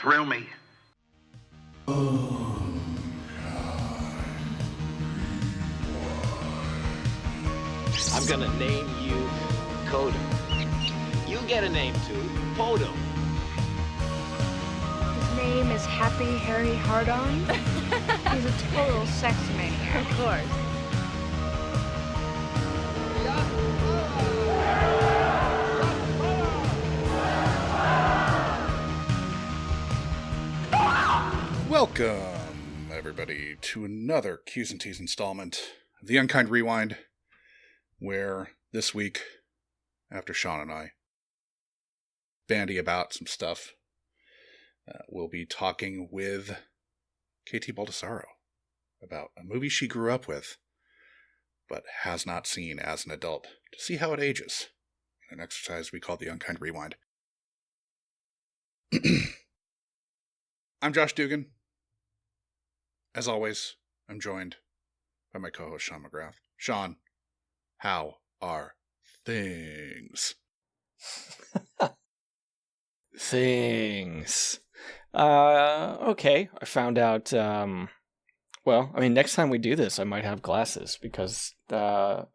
Thrill me. I'm gonna name you Kodo. You get a name too, Podo. His name is Happy Harry Hardon. He's a total sex maniac. Of course. Welcome, everybody, to another Q's and T's installment of the Unkind Rewind, where this week, after Sean and I bandy about some stuff, we'll be talking with Kt Baldassaro about a movie she grew up with, but has not seen as an adult, to see how it ages, in an exercise we call the Unkind Rewind. I'm Josh Dugan. As always, I'm joined by my co-host, Sean McGrath. Sean, how are things? Things. Okay. I found out, next time we do this, I might have glasses because Valor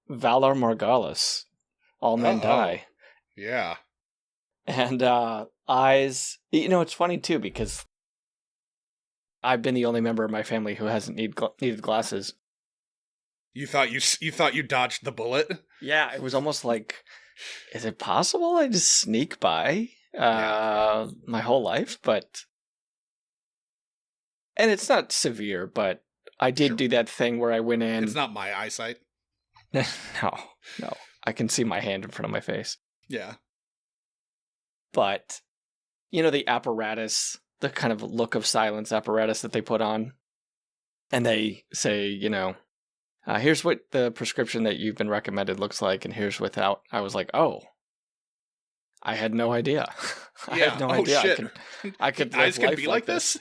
Morghulis, all men die. Yeah. And eyes, it's funny too because I've been the only member of my family who hasn't needed glasses. You thought you dodged the bullet? Yeah, it was almost like, is it possible I just sneak by my whole life? And it's not severe, but I did do that thing where I went in. It's not my eyesight. No, I can see my hand in front of my face. Yeah. But, the apparatus, the kind of look of silence apparatus that they put on, and they say, here's what the prescription that you've been recommended looks like, and here's without. I was like, oh, I had no idea. I had no idea. Shit. I could eyes live can be like this?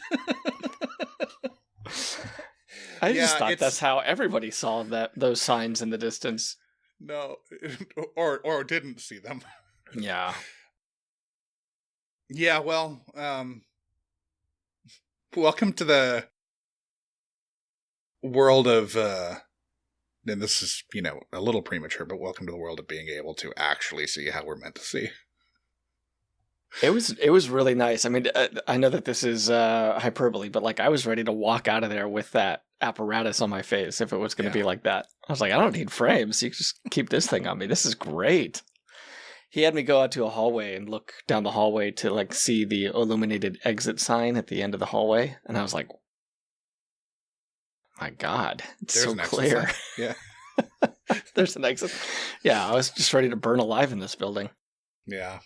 I just thought that's how everybody saw those signs in the distance. No, or didn't see them. Yeah. Yeah, well, welcome to the world of, and this is, a little premature, but welcome to the world of being able to actually see how we're meant to see. It was really nice. I mean, I know that this is hyperbole, but I was ready to walk out of there with that apparatus on my face if it was going to be like that. I was like, I don't need frames. You can just keep this thing on me. This is great. He had me go out to a hallway and look down the hallway to see the illuminated exit sign at the end of the hallway. And I was like, my God, it's There's so an clear. Yeah. There's an exit. Yeah, I was just ready to burn alive in this building. Yeah.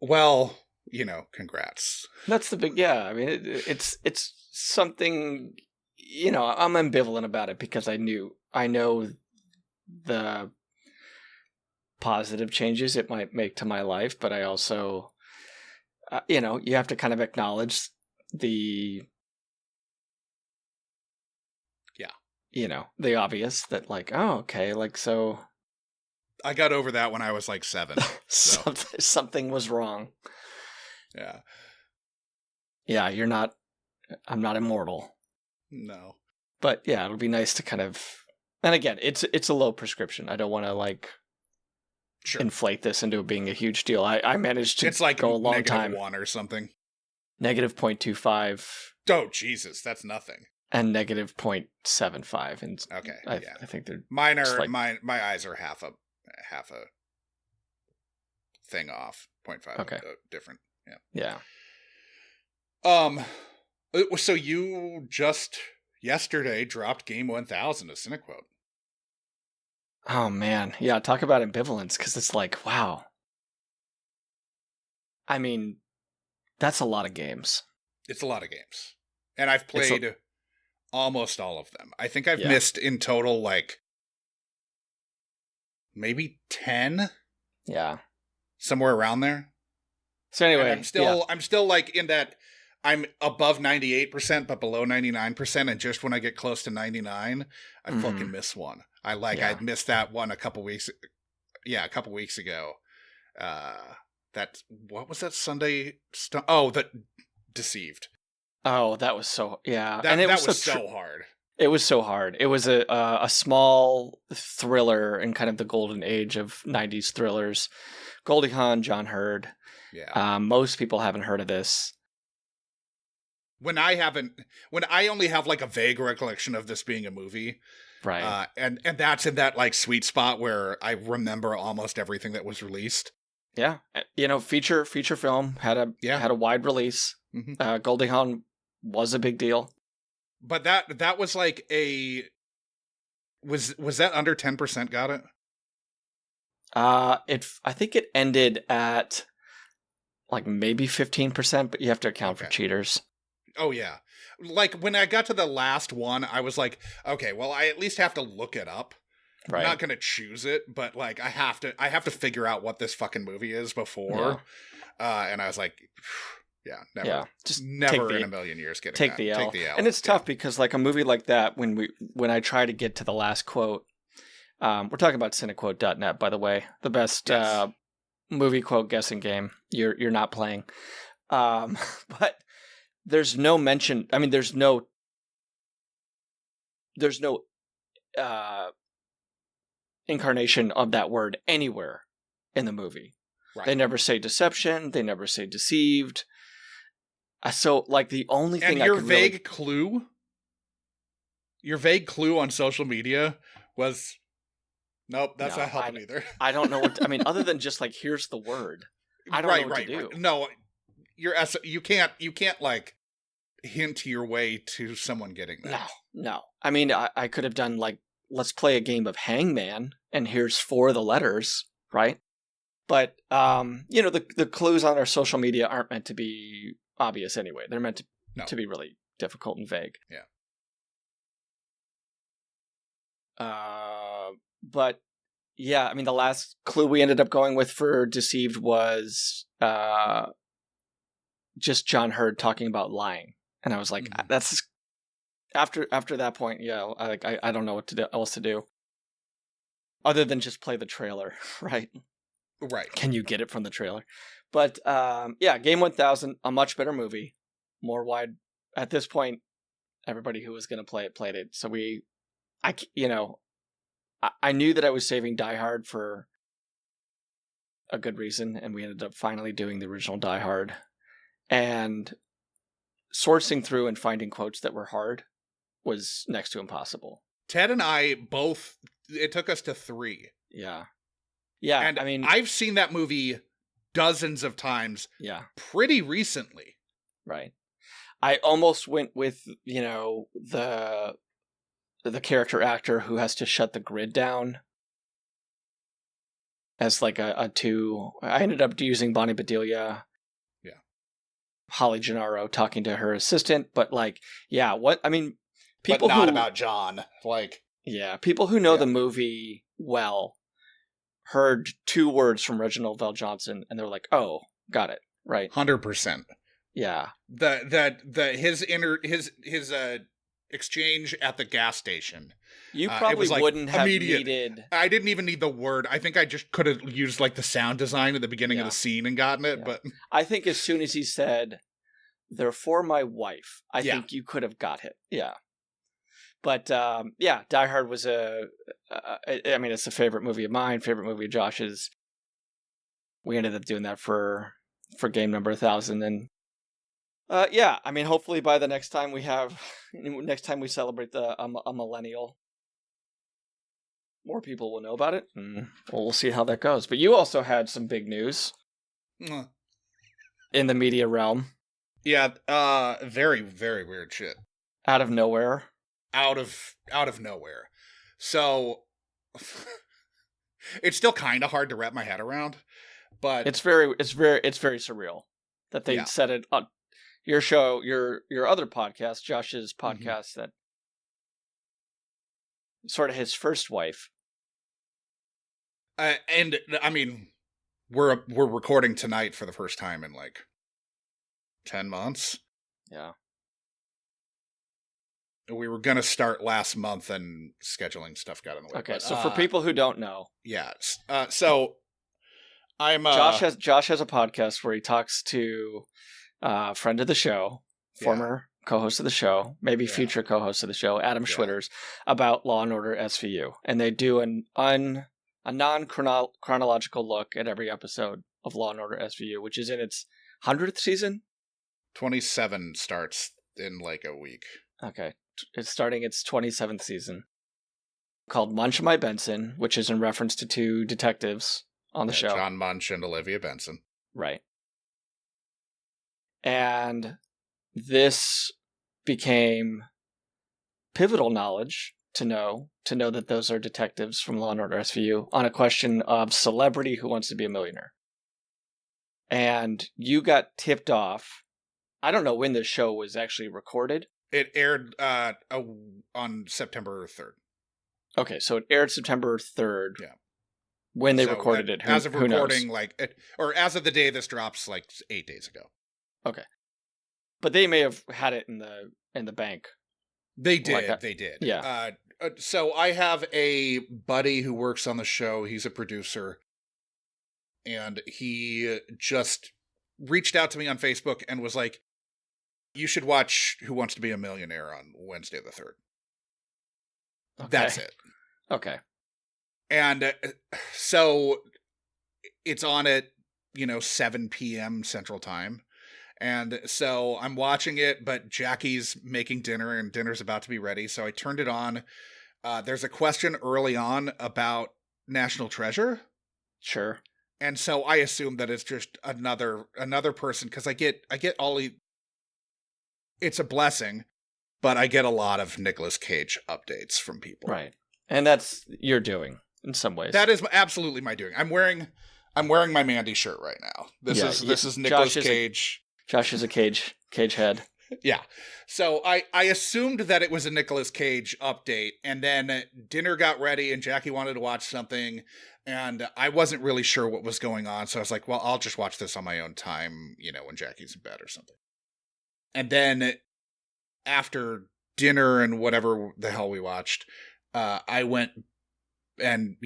Well, congrats. That's the big, I mean, it's something, I'm ambivalent about it because I know the positive changes it might make to my life, but I also, you have to kind of acknowledge the, the obvious that oh, okay, so. I got over that when I was 7. So. Something was wrong. Yeah. Yeah, I'm not immortal. No. But yeah, it'll be nice to kind of, and again, it's a low prescription. I don't want to inflate this into being a huge deal. I managed to go a long time. -1 or something. Negative 0.25. Oh, Jesus, that's nothing. And negative 0.75. And okay, I think they're mine are my eyes are half a thing off. 0.5. Okay. Different. Yeah. So you just yesterday dropped Game 1000 a Cinequote. Oh man, yeah. Talk about ambivalence, because it's wow. I mean, that's a lot of games. It's a lot of games, and I've played almost all of them. I think I've missed in total maybe 10. Yeah, somewhere around there. So anyway, and I'm still in that I'm above 98% but below 99%, and just when I get close to 99, I fucking miss one. I missed that one a couple weeks ago. what was that Sunday? That Deceived. Oh, that was so That and it was was so hard. It was so hard. It was a small thriller in kind of the golden age of '90s thrillers. Goldie Hawn, John Hurd. Yeah. Most people haven't heard of this. When I only have like a vague recollection of this being a movie, Right. and that's in that like sweet spot where I remember almost everything that was released. Yeah. Feature film had a wide release. Mm-hmm. Goldie Hawn was a big deal. But that was like was that under 10% got it? I think it ended at like maybe 15%, but you have to account for cheaters. Oh yeah. Like when I got to the last one, I was like, okay, well I at least have to look it up. Right. I'm not going to choose it, but like I have to figure out what this fucking movie is before. Yeah. And I was like, yeah, never. Yeah, just never in a million years take the L. And it's tough because like a movie like that, when I try to get to the last quote, we're talking about cinequote.net, by the way, the best movie quote guessing game you're not playing. But there's no mention. I mean, there's no incarnation of that word anywhere in the movie. Right. They never say deception. They never say deceived. So, like, the only thing and your vague clue on social media was, nope, that's not helping either. I don't know what. I mean, other than just like, here's the word. I don't know what to do. Right. No, you can't like hint your way to someone getting that. No. I mean, I could have done like, let's play a game of Hangman, and here's 4 of the letters, right? But the clues on our social media aren't meant to be obvious anyway. They're meant to be really difficult and vague. Yeah. But yeah, I mean, the last clue we ended up going with for Deceived was just John Hurd talking about lying, and I was like, that's after that point. Yeah, I don't know what else to do other than just play the trailer, right? Right. Can you get it from the trailer? But Game 1000, a much better movie, more wide. At this point, everybody who was going to play it played it. So I knew that I was saving Die Hard for a good reason, and we ended up finally doing the original Die Hard. And sourcing through and finding quotes that were hard was next to impossible. Ted and I both, it took us to 3. Yeah. Yeah, and I mean, I've seen that movie dozens of times. Yeah. Pretty recently. Right. I almost went with, the character actor who has to shut the grid down as like a 2. I ended up using Bonnie Bedelia. Yeah. Holly Gennaro talking to her assistant, but like, yeah, people but not about John. Like, yeah, people who know the movie well heard 2 words from Reginald Val Johnson, and they're like, "Oh, got it, right." 100%. Yeah. His exchange at the gas station. You probably wouldn't have needed. I didn't even need the word. I think I just could have used like the sound design at the beginning of the scene and gotten it. Yeah. But I think as soon as he said, "They're for my wife," I think you could have got it. Yeah. But Die Hard was it's a favorite movie of mine, favorite movie of Josh's. We ended up doing that for game number 1000, and hopefully by the next time we celebrate a millennial, more people will know about it, and we'll see how that goes. But you also had some big news in the media realm. Yeah, very, very weird shit. Out of nowhere. Out of nowhere. So it's still kind of hard to wrap my head around, but it's very surreal that they said it on your show, your other podcast, Josh's podcast, that sort of his first wife. And I mean, we're recording tonight for the first time in like 10 months. Yeah. We were going to start last month and scheduling stuff got in the way. Okay, so for people who don't know. Yeah. So I'm Josh has a podcast where he talks to a friend of the show, former co-host of the show, maybe future co-host of the show, Adam Schwitters, about Law and Order SVU, and they do a non-chronological look at every episode of Law and Order SVU, which is in its 100th season. 27 starts in like a week. Okay, it's starting its 27th season, called Munch and My Benson, which is in reference to two detectives on the show. John Munch and Olivia Benson. Right. And this became pivotal knowledge to know that those are detectives from Law & Order SVU on a question of celebrity who wants to be a millionaire. And you got tipped off. I don't know when this show was actually recorded. It aired on September 3rd. Okay, so it aired September 3rd. Yeah. When they recorded it, as of recording, knows? or as of the day this drops, like 8 days ago. Okay, but they may have had it in the bank. They did. They did. Yeah. So I have a buddy who works on the show. He's a producer, and he just reached out to me on Facebook and was like, "You should watch Who Wants to Be a Millionaire on Wednesday the 3rd." Okay. That's it. Okay. And so it's on at, 7 p.m. Central Time. And so I'm watching it, but Jackie's making dinner and dinner's about to be ready. So I turned it on. There's a question early on about National Treasure. Sure. And so I assume that it's just another person, because I get it's a blessing, but I get a lot of Nicolas Cage updates from people. Right. And that's you're doing in some ways. That is absolutely my doing. I'm wearing my Mandy shirt right now. This is Nicolas Cage. Josh is a Cage head. Yeah. So I assumed that it was a Nicolas Cage update, and then dinner got ready and Jackie wanted to watch something, and I wasn't really sure what was going on. So I was like, well, I'll just watch this on my own time, when Jackie's in bed or something. And then after dinner and whatever the hell we watched, I went and,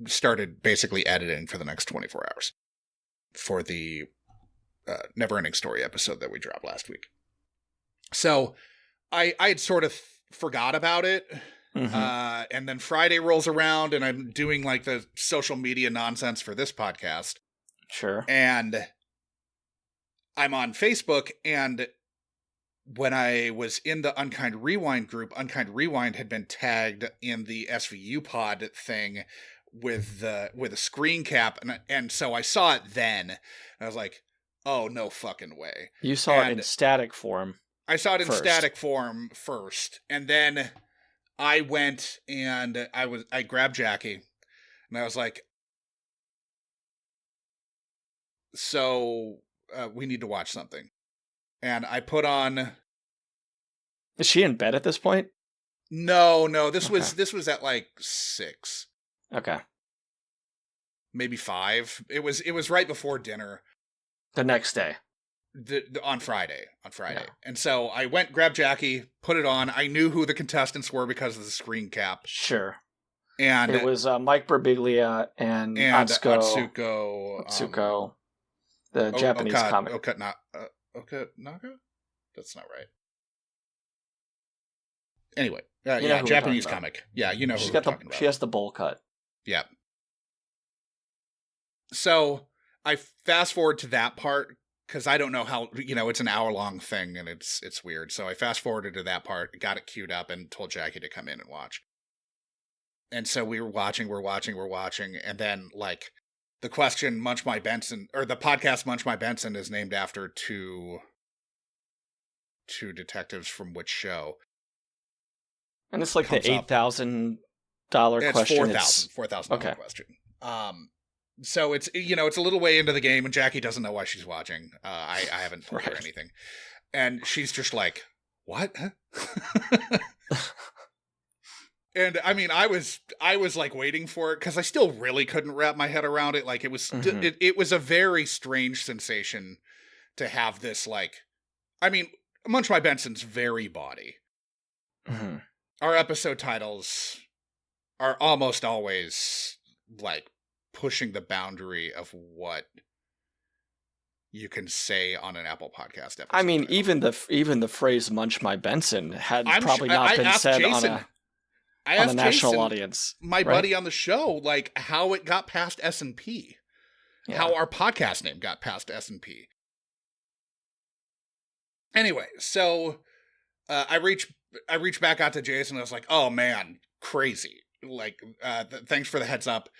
started basically editing for the next 24 hours for the Neverending Story episode that we dropped last week. So I had sort of forgot about it. Mm-hmm. And then Friday rolls around and I'm doing like the social media nonsense for this podcast. Sure. And I'm on Facebook, and when I was in the Unkind Rewind group, Unkind Rewind had been tagged in the SVU pod thing with a screen cap, and so I saw it then. And I was like, "Oh, no fucking way!" You saw it in static form. I saw it in static form first, and then I went and I grabbed Jackie, and I was like, "So we need to watch something." And I put on. Is she in bed at this point? No. This was at like 6. Okay. Maybe 5. It was right before dinner. The next day. On Friday. Yeah. And so I went, grabbed Jackie, put it on. I knew who the contestants were because of the screen cap. Sure. And it was Mike Birbiglia and Atsuko, the Japanese comic. Okanaga? That's not right. Anyway, Japanese comic. Yeah, you know who we're talking about. She has the bowl cut. Yeah. So I fast forward to that part because I don't know how, it's an hour-long thing and it's weird. So I fast forwarded to that part, got it queued up, and told Jackie to come in and watch. And so we're watching, and then like the question Munch My Benson, or the podcast Munch My Benson, is named after two detectives from which show? And it's like the $8,000 question. It's $4,000 question. So it's it's a little way into the game, and Jackie doesn't know why she's watching. I haven't told her anything, and she's just like, "What?" And I mean, I was like waiting for it because I still really couldn't wrap my head around it. Like it was, it was a very strange sensation to have this. Like, I mean, Munch My Benson's very bawdy. Mm-hmm. Our episode titles are almost always like pushing the boundary of what you can say on an Apple Podcast episode. I mean, even the phrase "munch my Benson" had I'm probably su- not I been asked said Jason- on I a asked national Jason, audience. my right? buddy on the show, like how it got past S&P. Yeah. How our podcast name got past S&P. Anyway, so I reached back out to Jason. I was like, "Oh man, crazy! Like, thanks for the heads up,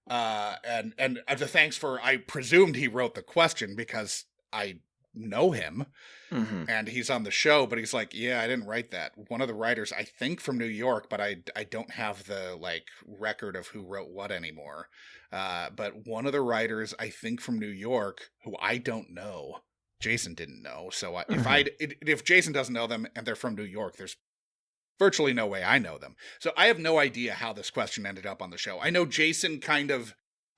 and the thanks for. I presumed he wrote the question because I know him, Mhm. and he's on the show. But he's like, yeah, I didn't write that. One of the writers, I think from New York, but I don't have the like record of who wrote what anymore. But one of the writers, I think from New York, who I don't know." Jason didn't know, so if Jason doesn't know them and they're from New York, there's virtually no way I know them. So I have no idea how this question ended up on the show. I know Jason kind of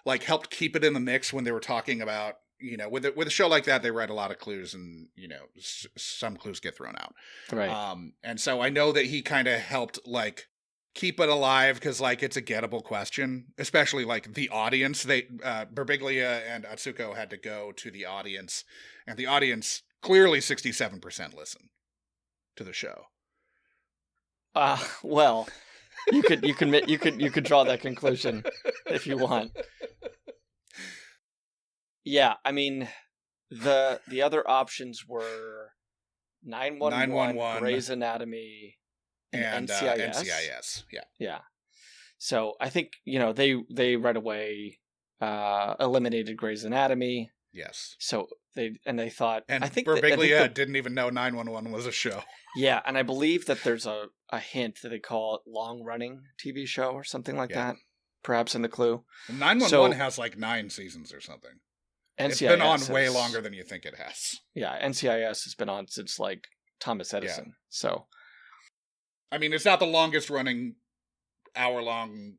like helped keep it in the mix when they were talking about, you know, with a show like that, they write a lot of clues, and you know, some clues get thrown out. Right. And so I know that he kind of helped like keep it alive because like it's a gettable question, especially like the audience. They Birbiglia and Atsuko had to go to the audience, and the audience clearly 67% listen to the show. Well, you could draw that conclusion if you want. Yeah, I mean, the other options were 911, Grey's Anatomy, and NCIS. NCIS, yeah. Yeah. So I think, you know, they right away eliminated Grey's Anatomy. Yes. So they thought, and I think Birbiglia didn't even know 911 was a show. Yeah, and I believe that there's a hint that they call it long-running TV show or something like that, perhaps in the clue. 911 has like 9 seasons or something. NCIS it's been on way longer than you think it has. Yeah, NCIS has been on since like Thomas Edison. Yeah. So, I mean, it's not the longest running hour-long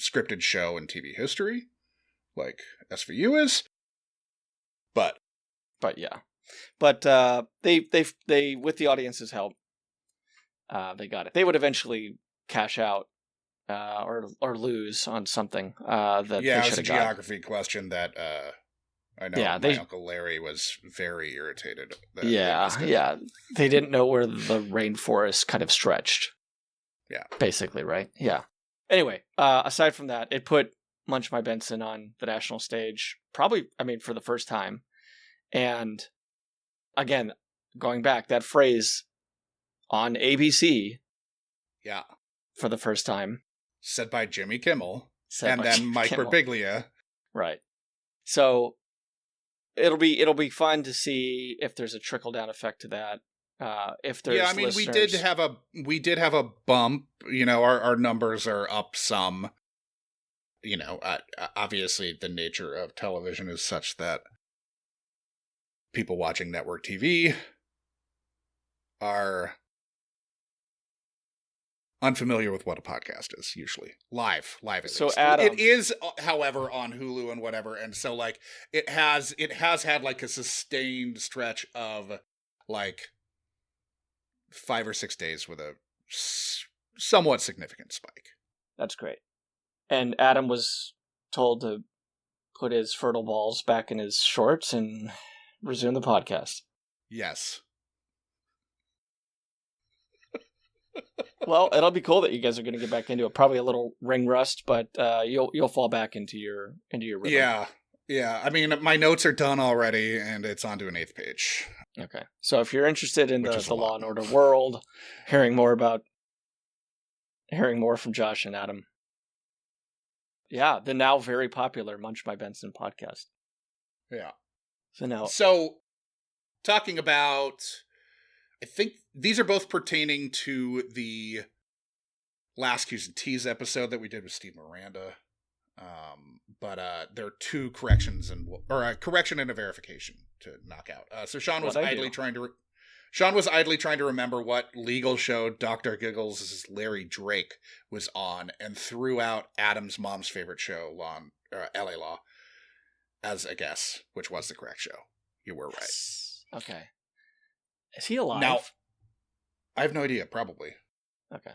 scripted show in TV history, like SVU is, but yeah. But they with the audience's help, they got it. They would eventually cash out or lose on something that they should have got. It was a geography question that I know my Uncle Larry was very irritated. Yeah. They didn't know where the rainforest kind of stretched. Yeah. Basically, right? Yeah. Anyway, aside from that, it put Munch My Benson on the national stage, probably, I mean, for the first time. And again, going back, that phrase on ABC. Yeah. For the first time. Said by Jimmy Kimmel. And then Mike Birbiglia. Right. So it'll be fun to see if there's a trickle down effect to that. If there's listeners... we did have a bump. You know, our numbers are up some. You know, obviously the nature of television is such that people watching network TV are unfamiliar with what a podcast is, usually. Live at so least. Adam, it is, however, on Hulu and whatever, and so like it has had like a sustained stretch of like 5 or 6 days with a somewhat significant spike. That's great. And Adam was told to put his fertile balls back in his shorts and resume the podcast. Yes. Well, it'll be cool that you guys are going to get back into it. Probably a little ring rust, but you'll fall back into your rhythm. Yeah. I mean, my notes are done already, and it's on to an 8th page. Okay. So if you're interested in the Law and Order world, hearing more from Josh and Adam, yeah, the now very popular Munch My Benson podcast. Yeah. So talking about, I think these are both pertaining to the last Q's and T's episode that we did with Steve Miranda. But there are 2 corrections or a correction and a verification to knock out. So Sean was idly trying to remember what legal show Dr. Giggles' Larry Drake was on, and threw out Adam's mom's favorite show, LA Law, as a guess, which was the correct show. You were right. Okay. Is he alive? Now, I have no idea. Probably. Okay.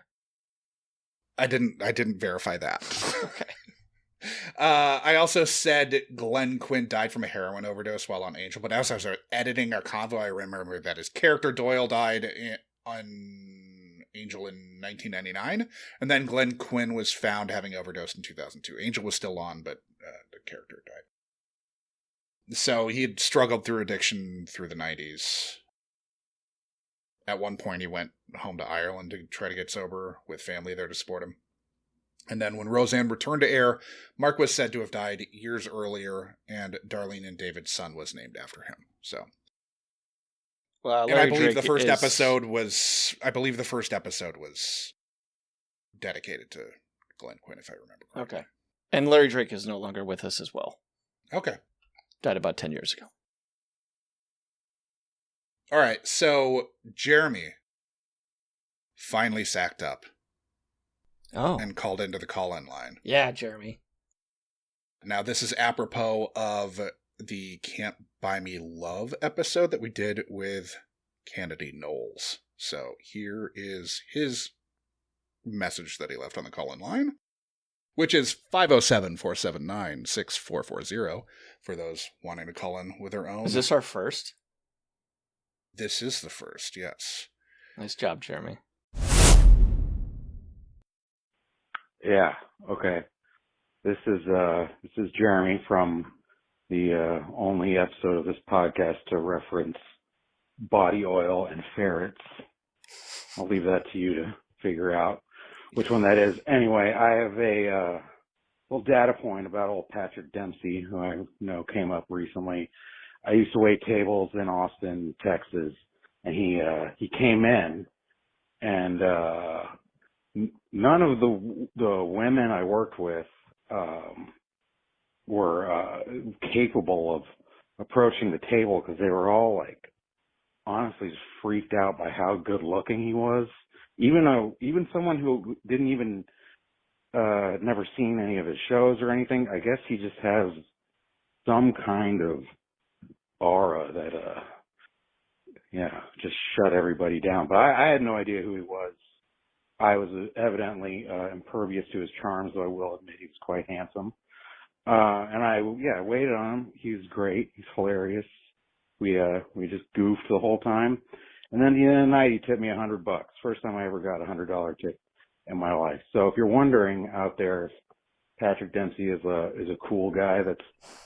I didn't verify that. Okay. I also said Glenn Quinn died from a heroin overdose while on Angel, but as I was editing our convo, I remember that his character Doyle died on Angel in 1999, and then Glenn Quinn was found having overdosed in 2002. Angel was still on, but the character died. So he had struggled through addiction through the 90s. At one point, he went home to Ireland to try to get sober with family there to support him. And then when Roseanne returned to air, Mark was said to have died years earlier, and Darlene and David's son was named after him. So, Well, and I Larry believe Drake the first is- episode was dedicated to Glenn Quinn, if I remember correctly. Okay. And Larry Drake is no longer with us as well. Okay. Died about 10 years ago. All right. So Jeremy finally sacked up Oh. and called into the call-in line. Yeah, Jeremy. Now, this is apropos of the Can't Buy Me Love episode that we did with Kennedy Knowles. So here is his message that he left on the call-in line, which is 507-479-6440 for those wanting to call in with their own. Is this our first? This is the first, yes. Nice job, Jeremy. Yeah. Okay. This is Jeremy from the only episode of this podcast to reference body oil and ferrets. I'll leave that to you to figure out which one that is. Anyway, I have a little data point about old Patrick Dempsey, who I know came up recently. I used to wait tables in Austin, Texas, and he came in, and none of the women I worked with were capable of approaching the table because they were all like honestly just freaked out by how good looking he was. Even someone who didn't even never seen any of his shows or anything, I guess he just has some kind of aura that just shut everybody down. But I had no idea who he was. I was evidently impervious to his charms, though I will admit he was quite handsome. And I waited on him. He was great. He's hilarious. We just goofed the whole time. And then at the end of the night, he tipped me $100. First time I ever got a $100 tip in my life. So if you're wondering out there if Patrick Dempsey is a cool guy that's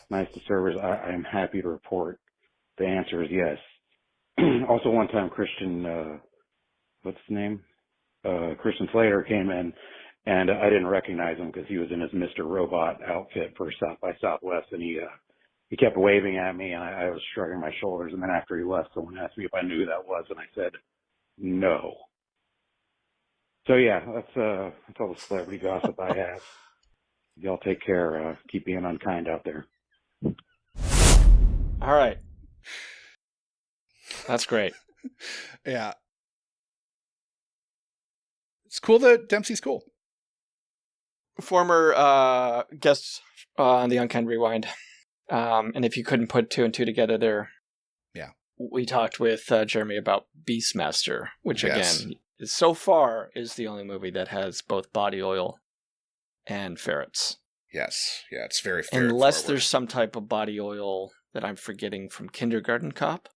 nice to servers, I'm happy to report the answer is yes. Also, one time Christian, what's his name? Christian Slater came in, and I didn't recognize him because he was in his Mr. Robot outfit for South by Southwest, and he kept waving at me, and I was shrugging my shoulders. And then after he left, someone asked me if I knew who that was, and I said no. So yeah, that's all the celebrity gossip I have. Y'all take care. Keep being unkind out there. All right. That's great. Yeah. It's cool that Dempsey's cool. Former guest on the Unkind Rewind. And if you couldn't put two and two together there, yeah, we talked with Jeremy about Beastmaster, which Yes. again, so far is the only movie that has both body oil and ferrets. Yes. Yeah, it's very ferret Unless forward. there's some type of body oil that I'm forgetting from Kindergarten Cop.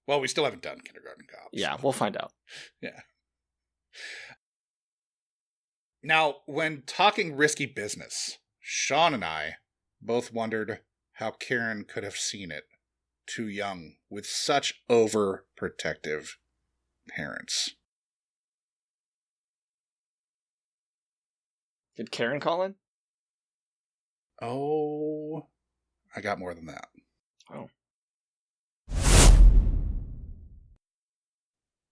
Well, we still haven't done Kindergarten Cop. Yeah, so. we'll find out. Yeah. Now, when talking risky business, Sean and I both wondered how Karen could have seen it too young with such overprotective parents. Did Karen call in? Oh, I got more than that. Oh.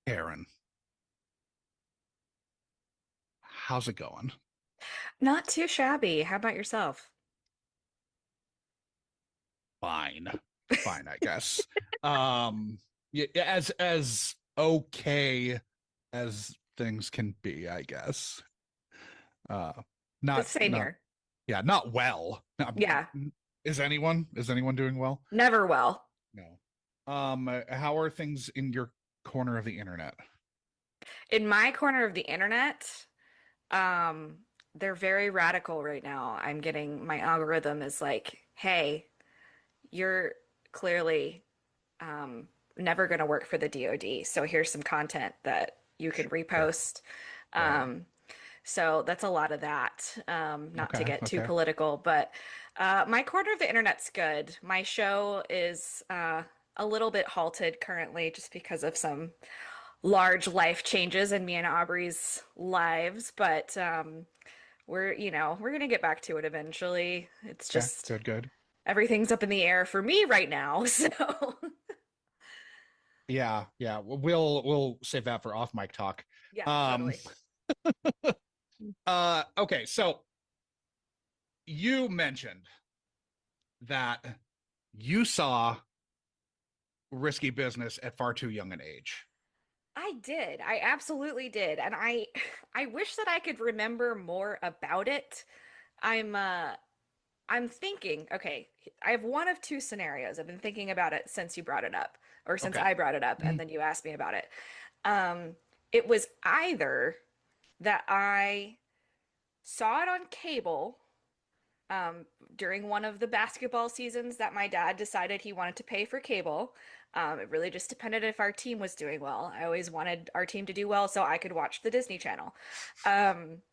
Karen. How's it going? Not too shabby. How about yourself? Fine, I guess. Yeah, as okay as things can be, I guess. Not Same not, here. Yeah, not well. Yeah. Is anyone doing well? Never well. No. How are things in your corner of the internet? In my corner of the internet, they're very radical right now. I'm getting my algorithm is like, hey, you're clearly never going to work for the DoD. So here's some content that you can Sure. repost. Right. Um, so that's a lot of that. Not to Okay. get too Okay. political, but my corner of the internet's good. My show is a little bit halted currently just because of some large life changes in me and Aubrey's lives, but we're gonna get back to it eventually. It's Okay. just Good. Good. everything's up in the air for me right now. So Yeah. Yeah. We'll save that for off mic talk. yeah, Um. totally. Okay. So you mentioned that you saw risky business at far too young an age. I did. I absolutely did. And I wish that I could remember more about it. I'm uh I'm thinking, okay, I have one of two scenarios. I've been thinking about it since you brought it up, or since Okay. I brought it up, and Mhm. then you asked me about it. Um, it was either that I saw it on cable during one of the basketball seasons that my dad decided he wanted to pay for cable. It really just depended if our team was doing well. I always wanted our team to do well so I could watch the Disney Channel. Um,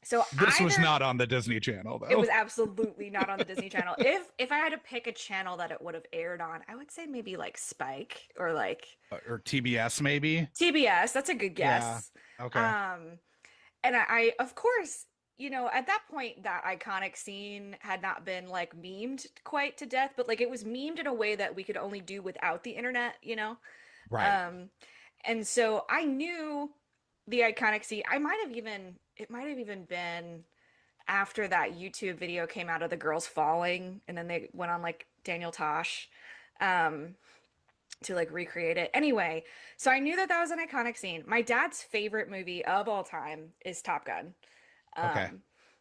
so This was either not on the Disney Channel, it was though. absolutely not on the Disney Channel. If I had to pick a channel that it would have aired on, I would say maybe like Spike or like Or TBS, maybe. TBS. That's a good Yeah. guess. Okay. Um, and I of course, at that point, that iconic scene had not been like memed quite to death, but like it was memed in a way that we could only do without the internet. Right. Um, and so I knew the iconic scene. It might have even been after that YouTube video came out of the girls falling, and then they went on like Daniel Tosh to like recreate it. Anyway, so I knew that that was an iconic scene. My dad's favorite movie of all time is Top Gun. Okay.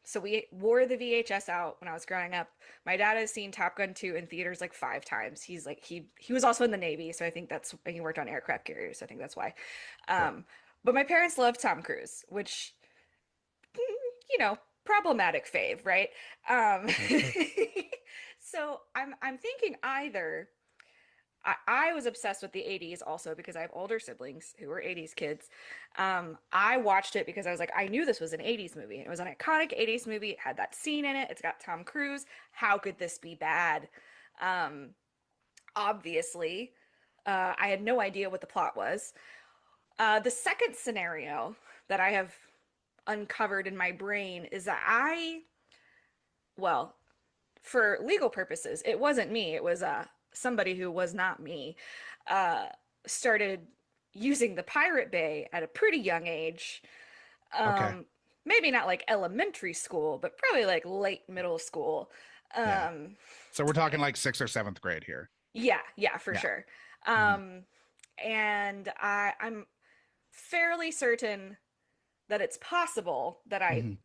So we wore the VHS out when I was growing up. My dad has seen Top Gun 2 in theaters like 5 times. He's like he was also in the Navy, so I think that's he worked on aircraft carriers, so I think that's why. Sure. But my parents love Tom Cruise, which problematic fave, right? Um, so I'm thinking either I was obsessed with the 80s also because I have older siblings who were 80s kids. I watched it because I was like, I knew this was an 80s movie. It was an iconic 80s movie. It had that scene in it. It's got Tom Cruise. How could this be bad? Um, Obviously, I had no idea what the plot was. The second scenario that I have uncovered in my brain is that well, for legal purposes, it wasn't me. It was somebody who was not me. Uh, Started using the Pirate Bay at a pretty young age. Okay. Maybe not like elementary school, but probably like late middle school. Yeah. Um, So we're talking like sixth or seventh grade here. yeah, yeah, for Yeah. sure. Mhm. And I'm fairly certain that it's possible that Mhm.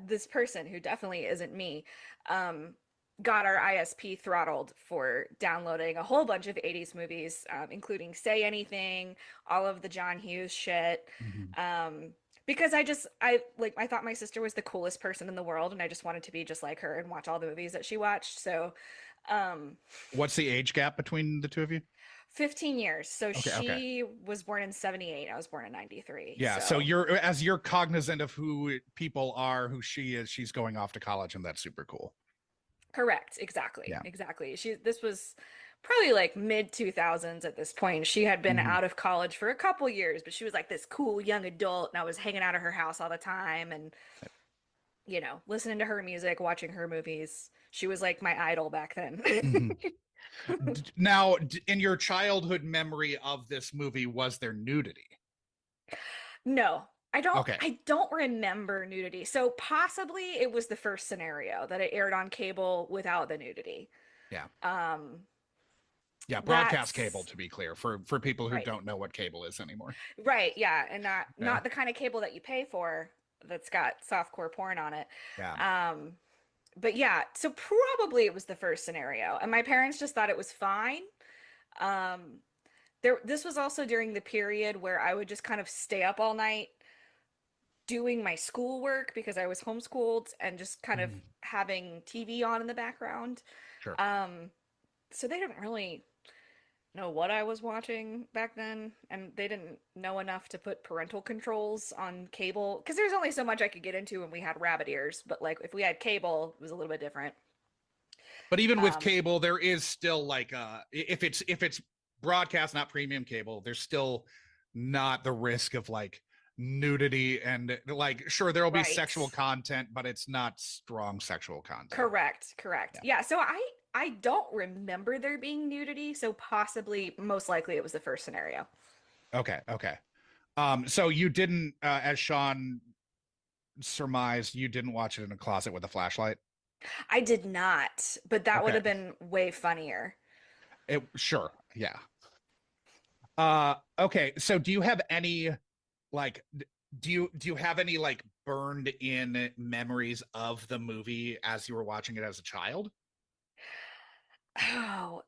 this person who definitely isn't me, um, got our ISP throttled for downloading a whole bunch of 80s movies, including Say Anything, all of the John Hughes shit. Mhm. Because I thought my sister was the coolest person in the world, and I just wanted to be just like her and watch all the movies that she watched. So, um, What's the age gap between the two of you? 15 years. So Okay. Okay. she was born in 78. I was born in 93. Yeah. So So you're cognizant of who people are, who she is. She's going off to college, and that's super cool. correct. Exactly. Yeah. Exactly. This was probably like mid 2000s at this point. She had been Mhm. out of college for a couple years, but she was like this cool young adult, and I was hanging out at her house all the time and, listening to her music, watching her movies. She was like my idol back then. Mhm. Now, in your childhood memory of this movie, was there nudity? No. I don't Okay. I don't remember nudity. So possibly it was the first scenario that it aired on cable without the nudity. Yeah. Um Yeah. Broadcast cable, that's to be clear, for people who right. don't know what cable is anymore. Right, yeah, and not Okay. the kind of cable that you pay for that's got softcore porn on it. Yeah. Um, but yeah, so probably it was the first scenario, and my parents just thought it was fine. Um, this was also during the period where I would just kind of stay up all night doing my schoolwork because I was homeschooled and just kind of Mm. having TV on in the background. Sure. So they didn't really know what I was watching back then, and they didn't know enough to put parental controls on cable because there's only so much I could get into when we had rabbit ears. But like if we had cable, it was a little bit different. But even with Um, cable, there is still like if it's broadcast, not premium cable, there's still not the risk of like nudity and like sure there'll be right. sexual content, but it's not strong sexual content. Correct. Yeah, so I don't remember there being nudity, so possibly most likely it was the first scenario. Okay. So you didn't, as Sean surmised, you didn't watch it in a closet with a flashlight. I did not, but that would Okay. have been way funnier. Sure. Yeah. Okay. So do you have any like do you have any like burned in memories of the movie as you were watching it as a child? Oh,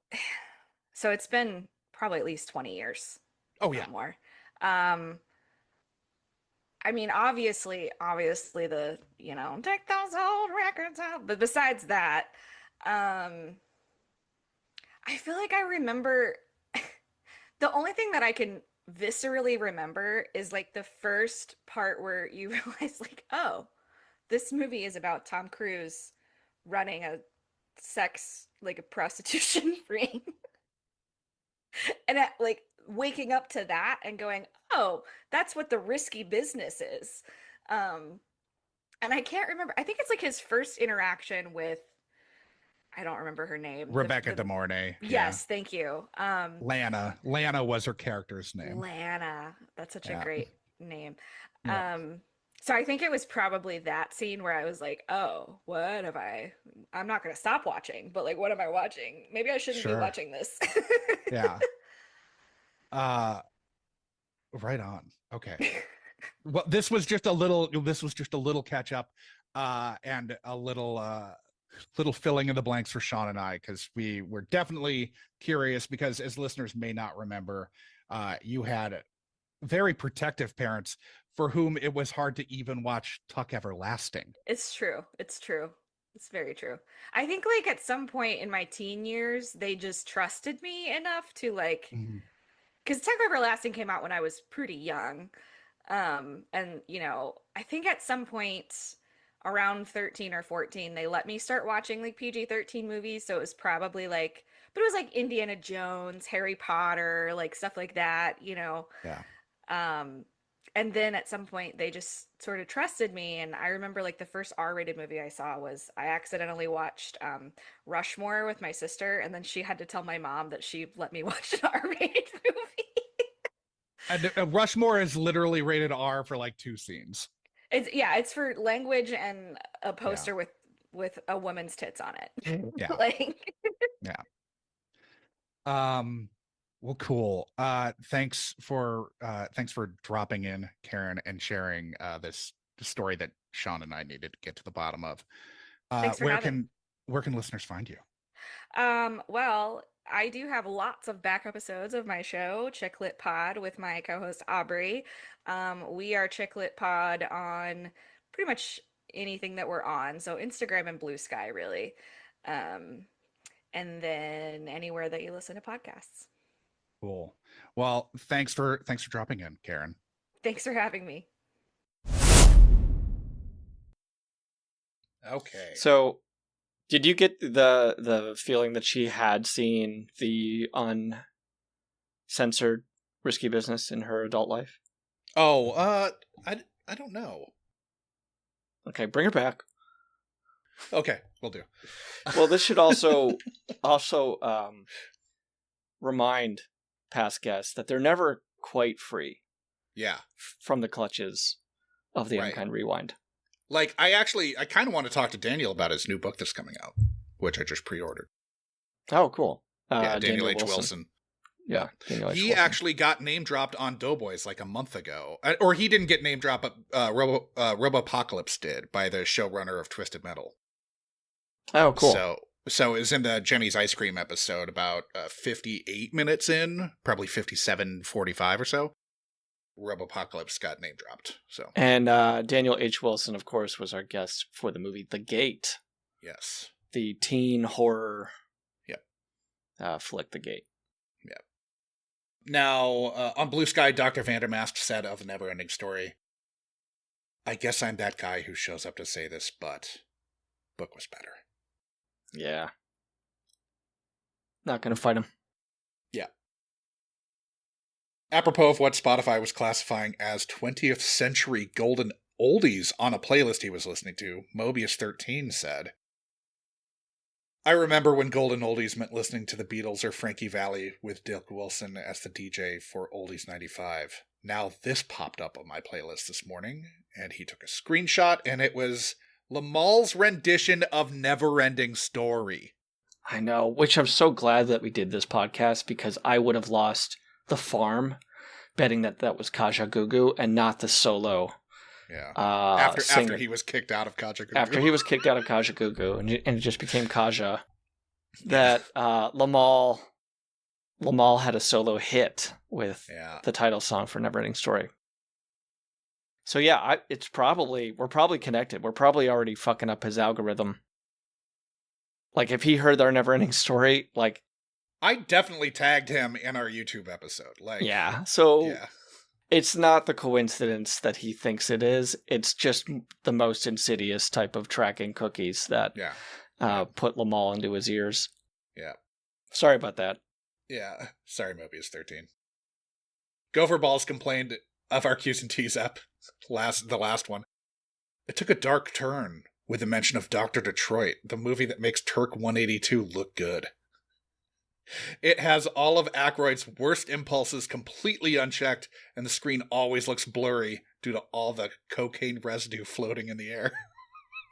so it's been probably at least 20 years, Oh if yeah. not more. Um, I mean, obviously the, take those old records out. But besides that, um, I feel like I remember the only thing that I can viscerally remember is like the first part where you realize like, oh, this movie is about Tom Cruise running a like a prostitution ring. And like waking up to that and going, oh, that's what the risky business is. Um, and I can't remember. I think it's like his first interaction with, I don't remember her name. Rebecca De Mornay. Yeah. Yes, thank you. Lana was her character's name. Lana. That's such a Yeah. great name. Yeah. Um, so I think it was probably that scene where I was like, oh, I'm not going to stop watching, but like, what am I watching? Maybe I shouldn't be Sure. watching this. Yeah. Uh right on. Okay. Well, this was just a little catch up and a little filling in the blanks for Sean and I, because we were definitely curious, because as listeners may not remember, you had very protective parents for whom it was hard to even watch Tuck Everlasting. It's true. It's true. It's very true. I think like at some point in my teen years, they just trusted me enough to like, Mhm. because Tech Everlasting came out when I was pretty young. And I think at some point around 13 or 14, they let me start watching like PG-13 movies. So it was probably like, but it was like Indiana Jones, Harry Potter, like stuff like that. Yeah. Um, and then at some point they just sort of trusted me. And I remember like the first R-rated movie I saw was I accidentally watched Rushmore with my sister, and then she had to tell my mom that she let me watch an R-rated movie. And Rushmore is literally rated R for like 2 scenes. It's for language and a Yeah. poster with a woman's tits on it. Yeah. Like Yeah. Well, cool. Thanks for dropping in, Karen, and sharing this story that Sean and I needed to get to the bottom of. thanks for Where having. can listeners find you? Well, I do have lots of back episodes of my show, Chick Lit Pod, with my co-host Aubrey. We are Chick Lit Pod on pretty much anything that we're on, so Instagram and Blue Sky, really. Um, and then anywhere that you listen to podcasts. Cool. Well, thanks for dropping in, Karen. Thanks for having me. Okay. So, did you get the feeling that she had seen the uncensored risky business in her adult life? Oh, I don't know. Okay, bring her back. Okay, we'll do. Well, this should also remind past guests that they're never quite free Yeah. from the clutches of the Right. Unkind Rewind. Like, I kind of want to talk to Daniel about his new book that's coming out, which I just pre-ordered. Oh, cool. Yeah, Daniel H. Wilson. Yeah, Daniel H. He Wilson. actually got name dropped on Doughboys like a month ago, or he didn't get name dropped, but Robopocalypse did by the showrunner of Twisted Metal. Oh, cool. So it was in the Jenny's Ice Cream episode about 58 minutes in, probably 57:45 or so. Robopocalypse got name dropped. So And Daniel H. Wilson, of course, was our guest for the movie The Gate. yes. The teen horror flick, The Gate. Yep. Now, on Blue Sky, Dr. Vandermast said of the Neverending Story, I guess I'm that guy who shows up to say this, but book was better. Yeah. Not going to fight him. Yeah. Apropos of what Spotify was classifying as 20th century golden oldies on a playlist he was listening to, Mobius13 said, I remember when golden oldies meant listening to the Beatles or Frankie Valli with Dick Wilson as the DJ for Oldies 95. Now this popped up on my playlist this morning, and he took a screenshot, and it was Lamal's rendition of Neverending Story. I know, which I'm so glad that we did this podcast, because I would have lost the farm betting that was Kaja Gugu and not the solo. Yeah. After he was kicked out of Kaja Gugu. After he was kicked out of Kaja Gugu and it just became Kaja, that Lamal had a solo hit with the title song for Neverending Story. So yeah, we're probably connected. We're probably already fucking up his algorithm. Like if he heard our Neverending Story, like I definitely tagged him in our YouTube episode. It's not the coincidence that he thinks it is. It's just the most insidious type of tracking cookies that put Lamal into his ears. Yeah. Sorry about that. Yeah. Sorry, Mobius13. Gopher Balls complained of our Q's and T's app, the last one. It took a dark turn with the mention of Dr. Detroit, the movie that makes Turk 182 look good. It has all of Aykroyd's worst impulses completely unchecked, and the screen always looks blurry due to all the cocaine residue floating in the air.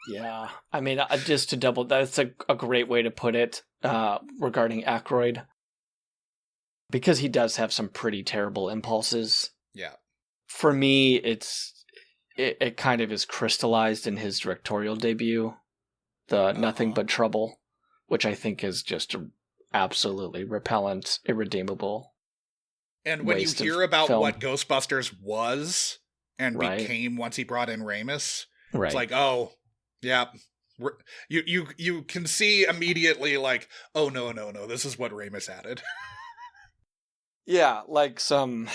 Yeah. I mean, just to that's a great way to put it regarding Aykroyd. Because he does have some pretty terrible impulses. Yeah. For me, it kind of is crystallized in his directorial debut, the Nothing But Trouble, which I think is just absolutely repellent, irredeemable. And when you hear about what Ghostbusters was and became once he brought in Ramis, it's like, oh, yeah. You can see immediately like, oh, no, this is what Ramis added. Yeah, like some...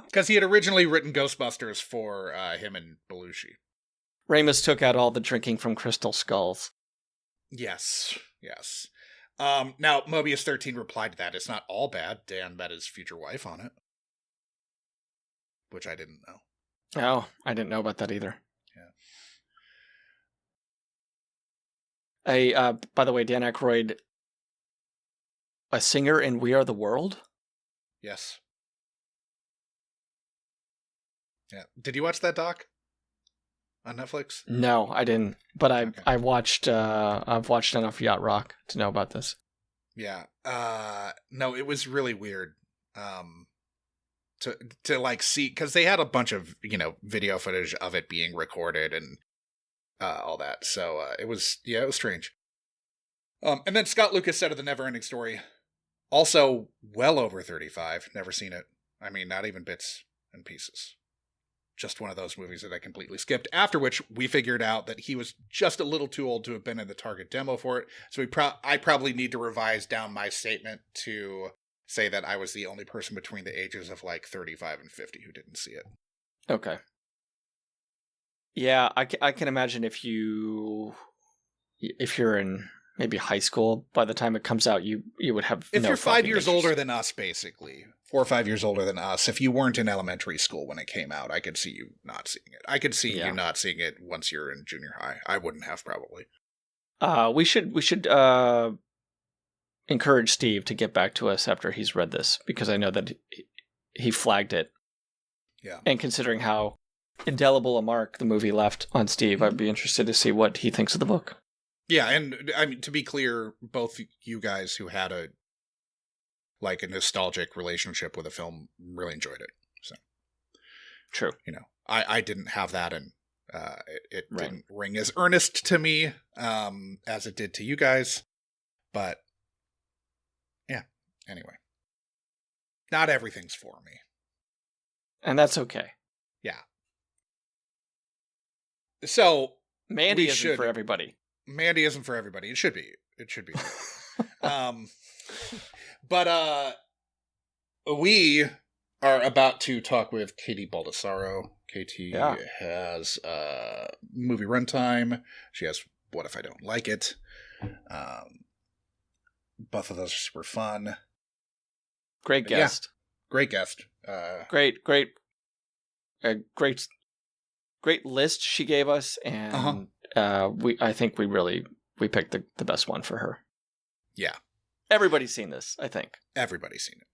Because he had originally written Ghostbusters for him and Belushi. Ramis took out all the drinking from Crystal Skulls. Yes. Now, Mobius13 replied to that. It's not all bad. Dan met his future wife on it. Which I didn't know. Oh, I didn't know about that either. Yeah. By the way, Dan Aykroyd, a singer in We Are the World? Yes. Yeah. Did you watch that doc on Netflix? No, I didn't. But I've watched enough Yacht Rock to know about this. Yeah. No, it was really weird. To like see, because they had a bunch of video footage of it being recorded and all that. So it was strange. And then Scott Lucas said of the Neverending Story, also well over 35. Never seen it. I mean, not even bits and pieces. Just one of those movies that I completely skipped, after which we figured out that he was just a little too old to have been in the target demo for it. So I probably need to revise down my statement to say that I was the only person between the ages of like 35 and 50 who didn't see it. Okay. Yeah, I can imagine if you're in maybe high school, by the time it comes out, you would have if you're 5 years interest. older than us, basically 4 or 5 years older than us. If you weren't in elementary school when it came out, I could see you not seeing it. I could see you not seeing it once you're in junior high. I wouldn't have probably. We should encourage Steve to get back to us after he's read this, because I know that he flagged it. Yeah. And considering how indelible a mark the movie left on Steve, I'd be interested to see what he thinks of the book. Yeah, and I mean, to be clear, both you guys who had a nostalgic relationship with a film really enjoyed it. So true. I didn't have that, and it didn't ring as earnest to me as it did to you guys. But yeah, anyway, not everything's for me. And that's okay. Yeah. So Mandy isn't for everybody. Mandy isn't for everybody. It should be. It should be. But we are about to talk with Kt Baldassaro. KT has Movie Runtime. She has What If I Don't Like It? Both of those are super fun. Great guest. Yeah, great guest. Great list she gave us, and I think we picked the best one for her. Yeah. Everybody's seen this, I think. Everybody's seen it.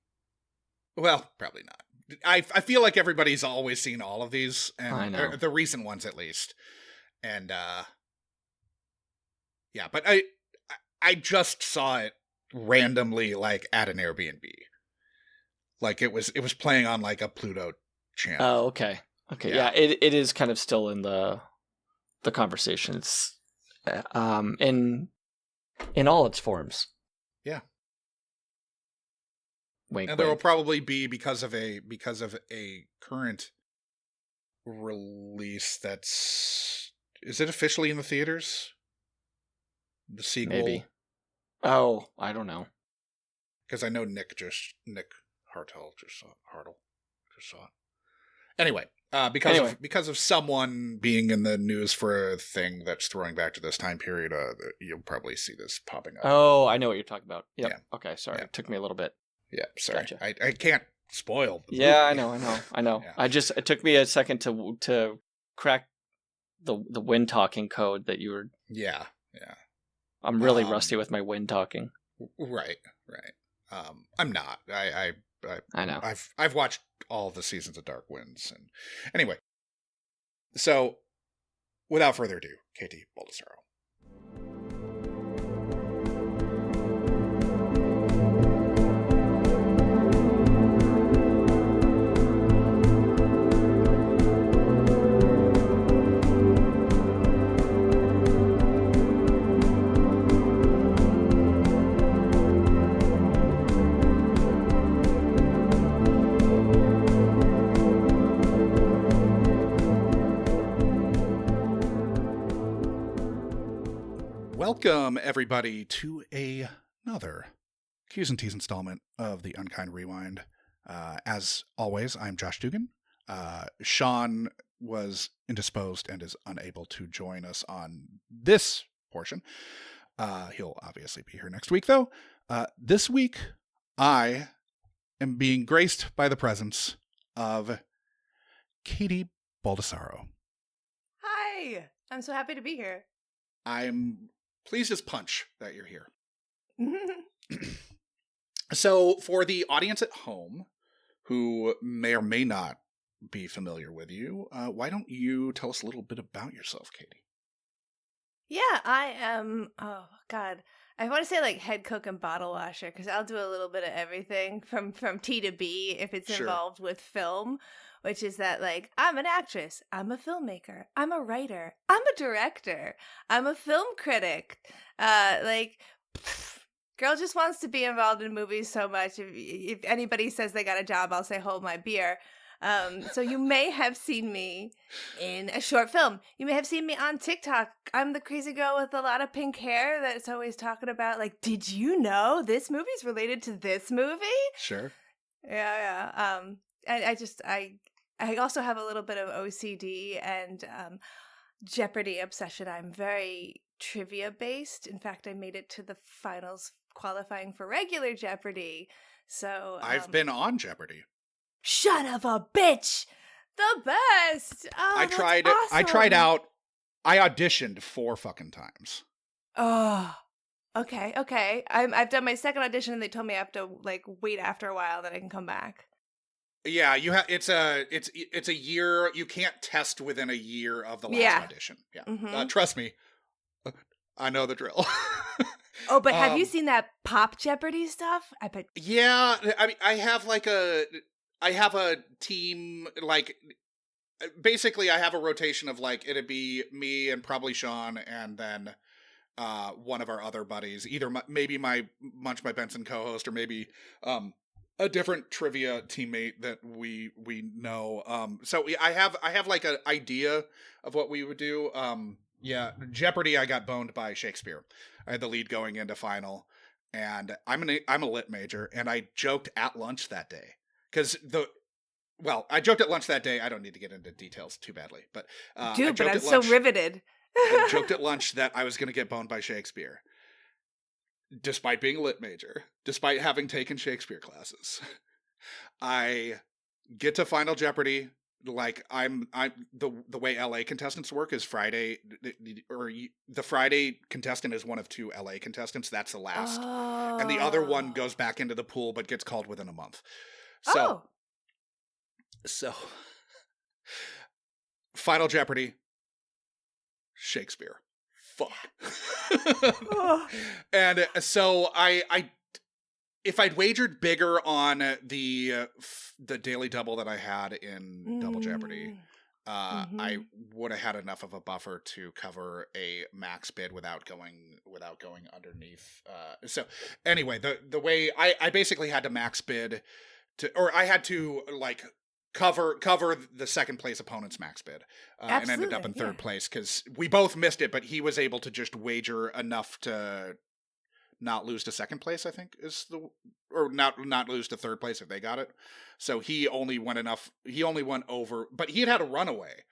Well, probably not. I feel like everybody's always seen all of these, and I know. The recent ones at least. And yeah, but I just saw it randomly, like at an Airbnb. Like it was playing on like a Pluto channel. Oh, okay. Yeah, it is kind of still in the conversation. It's in all its forms. Yeah. Wink, and there will wink. probably be because of a current release is it officially in the theaters? The sequel? Maybe. Oh, I don't know. Because I know Nick Hartle just saw it. Anyway, because of someone being in the news for a thing that's throwing back to this time period, you'll probably see this popping up. Oh, I know what you're talking about. Yep. Yeah. Okay, sorry. Yeah. It took me a little bit. Yeah, sorry. Gotcha. I can't spoil the movie. Yeah, I know. Yeah. It took me a second to crack the wind talking code that you were. Yeah. I'm really rusty with my wind talking. Right. I'm not. I know. I've watched all the seasons of Dark Winds, and anyway. So, without further ado, Kt Baldassaro. Welcome, everybody, to another Q's and T's installment of the Unkind Rewind. As always, I'm Josh Dugan. Sean was indisposed and is unable to join us on this portion. He'll obviously be here next week, though. This week, I am being graced by the presence of Kt Baldassaro. Hi! I'm so happy to be here. I'm pleased as punch that you're here. So, for the audience at home who may or may not be familiar with you, why don't you tell us a little bit about yourself, Katie? Yeah, I am. Oh, God. I want to say like head cook and bottle washer because I'll do a little bit of everything from T to B if it's Sure. involved with film, which is that like I'm an actress, I'm a filmmaker, I'm a writer, I'm a director, I'm a film critic. Girl just wants to be involved in movies so much. If anybody says they got a job, I'll say hold my beer. So you may have seen me in a short film. You may have seen me on TikTok. I'm the crazy girl with a lot of pink hair that's always talking about like, did you know this movie's related to this movie? Sure. Yeah. I also have a little bit of OCD and Jeopardy obsession. I'm very trivia based. In fact, I made it to the finals qualifying for regular Jeopardy. So I've been on Jeopardy. Son of a bitch! The best! Oh, I tried it. awesome. I tried out. I auditioned 4 fucking times. Oh, okay. I've done my second audition, and they told me I have to like wait after a while that I can come back. Yeah, you have. It's a year. You can't test within a year of the last audition. Yeah, Mhm. trust me. I know the drill. Oh, but have you seen that Pop Jeopardy stuff? I bet. Yeah, I mean, I have a team, like, basically I have a rotation of, like, it'd be me and probably Sean and then one of our other buddies, either maybe my Munch My Benson co-host or maybe a different trivia teammate that we know. I have like an idea of what we would do. Yeah, Jeopardy. I got boned by Shakespeare. I had the lead going into final, and I'm a lit major, and I joked at lunch that day because I joked at lunch that day. I don't need to get into details too badly, but but I'm so riveted. I joked at lunch that I was going to get boned by Shakespeare, despite being a lit major, despite having taken Shakespeare classes. I get to Final Jeopardy. Like I'm the way LA contestants work is Friday, or the Friday contestant is one of 2 LA contestants. That's the last, and the other one goes back into the pool but gets called within a month. So Final Jeopardy, Shakespeare. Fuck. And so I if I'd wagered bigger on the daily double that I had in Double Jeopardy, I would have had enough of a buffer to cover a max bid without going underneath. So anyway, the way I basically had to max bid or I had to like cover the second place opponent's max bid, and ended up in third place because we both missed it, but he was able to just wager enough to not lose to second place, I think or not lose to third place if they got it. So he only went over, but he had a runaway.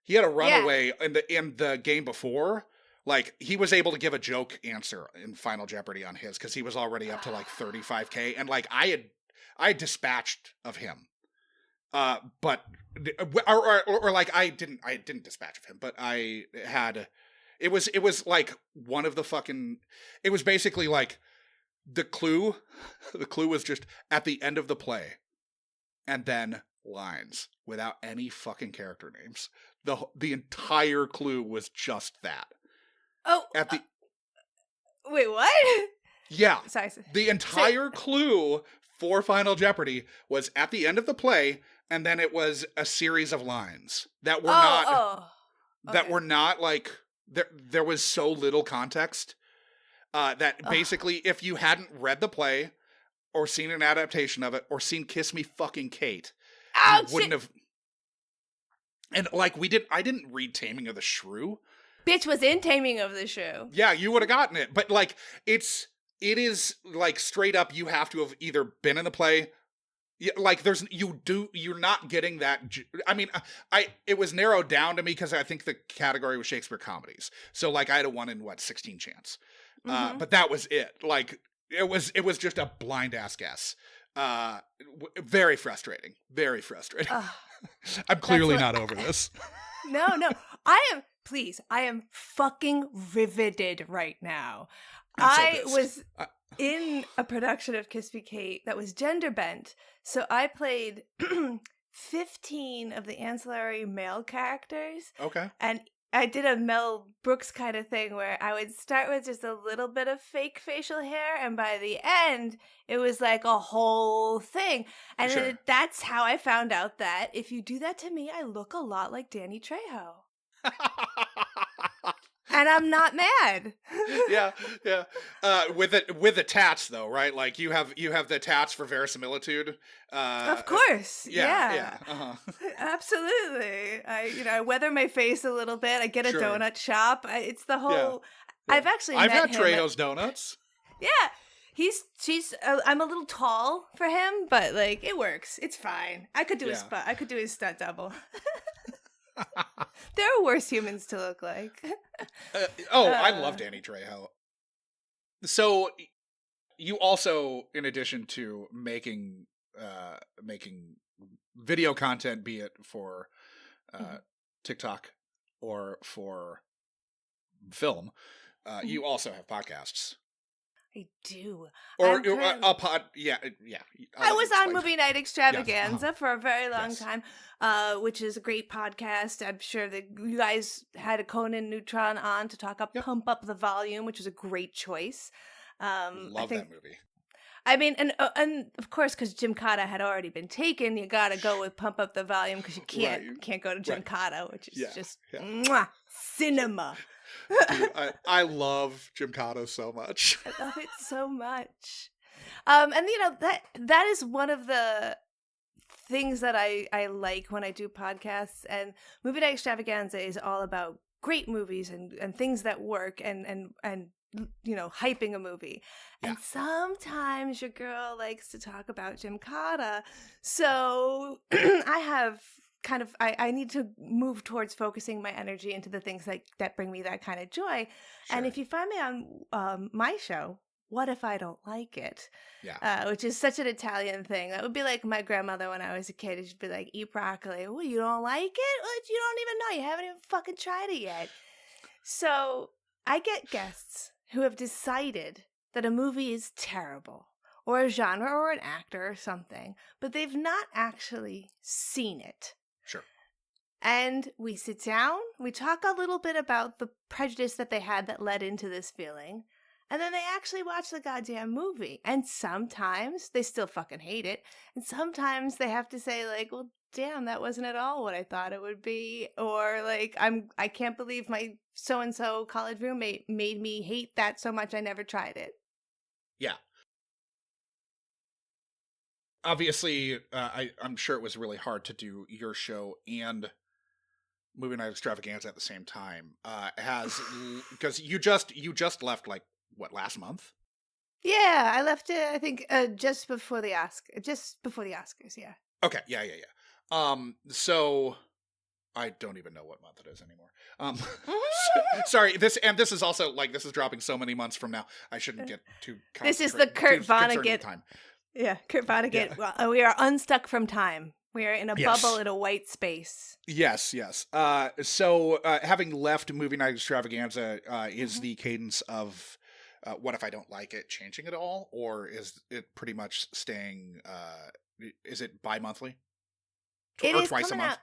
He had a runaway in the game before. Like he was able to give a joke answer in Final Jeopardy on his because he was already up to like 35K, and like I had dispatched of him. But like I didn't dispatch of him, but I had. It was like one of the fucking. It was basically like the clue. The clue was just at the end of the play, and then lines without any fucking character names. The entire clue was just that. Oh, at the wait, what? Yeah, sorry. The entire clue for Final Jeopardy was at the end of the play, and then it was a series of lines that were that were not like. There was so little context that basically if you hadn't read the play or seen an adaptation of it or seen Kiss Me Fucking Kate, you wouldn't have. And like I didn't read Taming of the Shrew. Bitch was in Taming of the Shrew. Yeah, you would have gotten it. But like it is like straight up you have to have either been in the play. Yeah, like you're not getting that. I mean, it was narrowed down to me because I think the category was Shakespeare comedies. So like I had a 1 in 16 chance, but that was it. Like it was just a blind ass guess. Very frustrating. Very frustrating. I'm clearly not over this. No, I am fucking riveted right now. I was in a production of Kiss Me Kate that was gender bent. So I played 15 of the ancillary male characters. Okay. And I did a Mel Brooks kind of thing where I would start with just a little bit of fake facial hair, and by the end, it was like a whole thing. And then that's how I found out that if you do that to me, I look a lot like Danny Trejo. And I'm not mad. yeah. With the tats though, right? Like you have the tats for verisimilitude. Of course. Yeah. Uh-huh. Absolutely. I weather my face a little bit. I get a donut shop. It's the whole. Yeah. I've had Trejo's donuts. Yeah. I'm a little tall for him, but like it works. It's fine. I could do his stunt double. There are worse humans to look like. I love Danny Trejo. So, you also, in addition to making video content, be it for TikTok or for film, you also have podcasts. I do. Or a pod, yeah. I was on Movie Night Extravaganza for a very long time, which is a great podcast. I'm sure that you guys had a Conan Neutron on to talk Pump Up the Volume, which was a great choice. Love that movie. I mean, and of course, because Jim Cotta had already been taken, you got to go with Pump Up the Volume because you can't go to Jim Cotta, which is just cinema. Dude, I love Jim Cotta so much. I love it so much. And you know that is one of the things that I like when I do podcasts. And Movie Night Extravaganza is all about great movies and things that work and you know, hyping a movie. Yeah. And sometimes your girl likes to talk about Gymkata. So I have kind of I need to move towards focusing my energy into the things that bring me that kind of joy. Sure. And if you find me on my show, What If I Don't Like It? Yeah. Which is such an Italian thing. That would be like my grandmother when I was a kid. She'd be like, eat broccoli. Oh, you don't like it? Well, you don't even know. You haven't even fucking tried it yet. So I get guests who have decided that a movie is terrible, or a genre or an actor or something, but they've not actually seen it. Sure. And we sit down, we talk a little bit about the prejudice that they had that led into this feeling, and then they actually watch the goddamn movie. And sometimes they still fucking hate it, and sometimes they have to say like, well, damn, that wasn't at all what I thought it would be, or like, I can't believe my so-and-so college roommate made me hate that so much I never tried it. Yeah. Obviously, I'm sure it was really hard to do your show and Movie Night Extravaganza at the same time. Because you just left like what, last month? Yeah, I left it, I think, just before the Oscars, yeah. Okay, yeah. So I don't even know what month it is anymore. Sorry, this is also like, this is dropping so many months from now. I shouldn't get too. This is the Kurt Vonnegut time. Yeah, Kurt Vonnegut. Yeah. Well, we are unstuck from time. We are in a bubble in a white space. Yes. So having left Movie Night Extravaganza, is the cadence of What If I Don't Like It changing at all, or is it pretty much staying? Is it bi-monthly? It or is twice a coming month? out.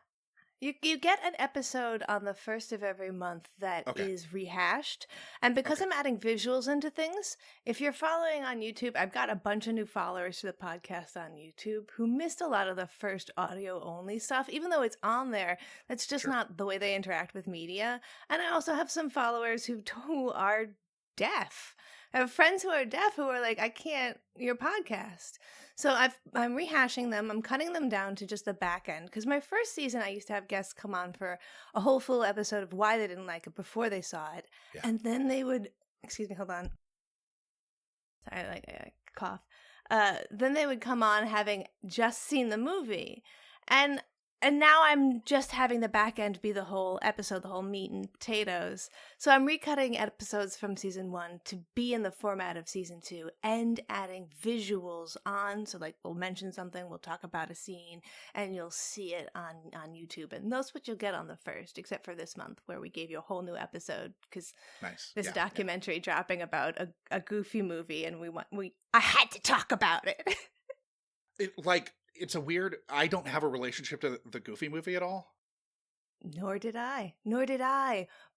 You get an episode on the first of every month that Okay. is rehashed. And because Okay. I'm adding visuals into things, if you're following on YouTube, I've got a bunch of new followers to the podcast on YouTube who missed a lot of the first audio only stuff, even though it's on there. That's just Sure. not the way they interact with media. And I also have some followers who are deaf. I have friends who are deaf who are like, I can't, your podcast. So I'm rehashing them. I'm cutting them down to just the back end. Because my first season, I used to have guests come on for a whole full episode of why they didn't like it before they saw it. Yeah. And then they would, excuse me, hold on. Sorry, I cough. Then they would come on having just seen the movie. And now I'm just having the back end be the whole episode, the whole meat and potatoes. So I'm recutting episodes from season 1 to be in the format of season 2 and adding visuals on. So like we'll mention something, we'll talk about a scene, and you'll see it on YouTube. And that's what you'll get on the first, except for this month where we gave you a whole new episode because Nice. there's Yeah, a documentary dropping about a goofy movie, and I had to talk about it. It's a weird. I don't have a relationship to the Goofy movie at all. Nor did I.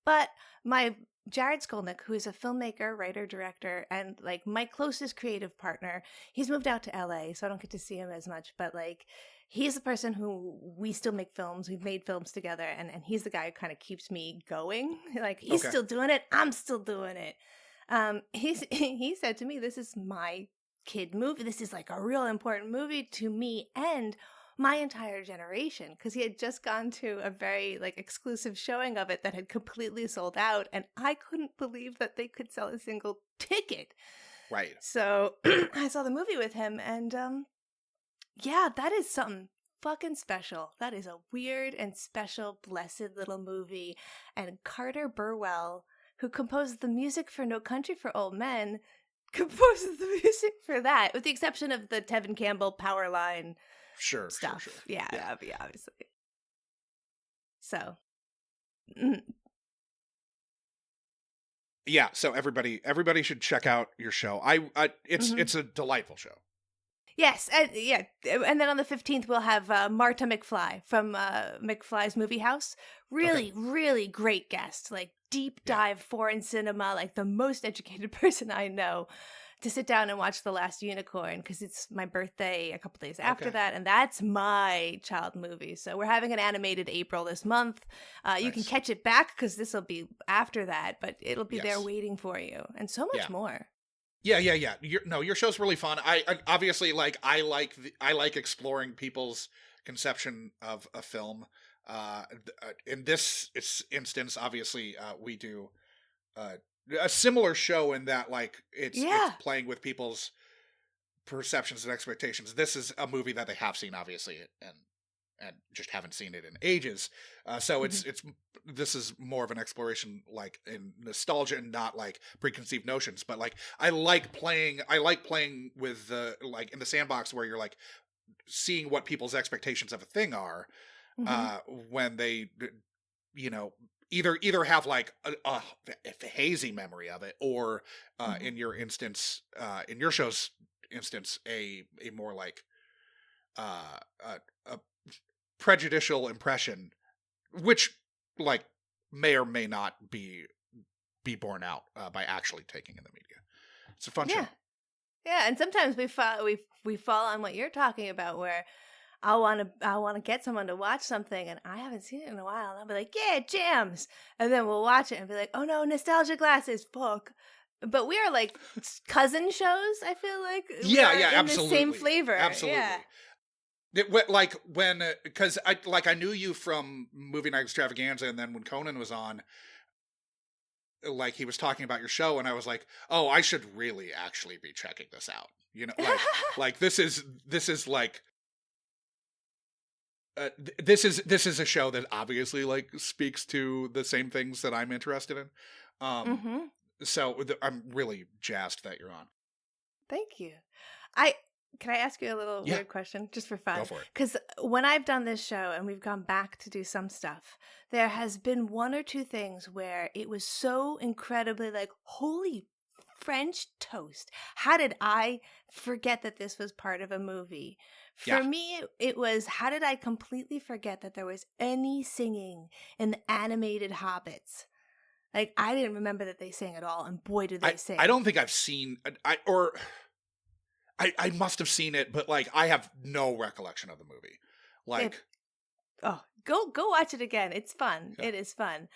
But my Jared Skolnick, who is a filmmaker, writer, director, and like my closest creative partner, he's moved out to LA, so I don't get to see him as much. But like, he's the person who we still make films. We've made films together, and he's the guy who kind of keeps me going. Like, he's Okay. still doing it. I'm still doing it. He said to me, "This is my kid movie. This is like a real important movie to me and my entire generation," because he had just gone to a very like exclusive showing of it that had completely sold out, and I couldn't believe that they could sell a single ticket. Right. So I saw the movie with him, and yeah, that is something fucking special. That is a weird and special, blessed little movie. And Carter Burwell, who composed the music for No Country for Old Men, composes the music for that, with the exception of the Tevin Campbell power line Sure. stuff. Sure. Yeah, Yeah. obviously. So, Yeah. So everybody should check out your show. It's a delightful show. yes, and and then on the 15th we'll have Marta McFly from McFly's Movie House. Really, really great guest. Like deep dive foreign cinema, like the most educated person I know, to sit down and watch The Last Unicorn, because it's my birthday a couple days after that, and that's my child movie. So we're having an animated April this month. You can Nice. catch it back because this will be after that, but it'll be there Yes. waiting for you, and so much Yeah. more. Yeah. Your show's really fun. I obviously I like exploring people's conception of a film. In this instance, obviously, we do a similar show in that it's Yeah. playing with people's perceptions and expectations. This is a movie that they have seen, obviously, and just haven't seen it in ages. So it's this is more of an exploration in nostalgia and not preconceived notions. But I like playing with in the sandbox where you're seeing what people's expectations of a thing are when they either have a hazy memory of it or in your instance in your show's instance a more a prejudicial impression, which may or may not be borne out by actually taking in the media. It's a fun show. Yeah, and sometimes we fall on what you're talking about, where I want to get someone to watch something and I haven't seen it in a while, and I'll be like, yeah, it jams, and then we'll watch it and be like, oh no, nostalgia glasses, fuck. But we are cousin shows. I feel like yeah, in absolutely, the same flavor. Absolutely. Yeah. Because I knew you from Movie Night Extravaganza, and then when Conan was on, he was talking about your show, and I was like, oh, I should really actually be checking this out. This is this is a show that obviously speaks to the same things that I'm interested in. So I'm really jazzed that you're on. Thank you. Can I ask you a little weird question, just for fun? Go for it. Because when I've done this show and we've gone back to do some stuff, there has been one or two things where it was so incredibly holy French toast. How did I forget that this was part of a movie? For me, it was, how did I completely forget that there was any singing in the animated Hobbits? I didn't remember that they sang at all, and boy, did they sing. I don't think I've seen... I must have seen it, but I have no recollection of the movie. Go watch it again. It's fun. Yeah. It is fun.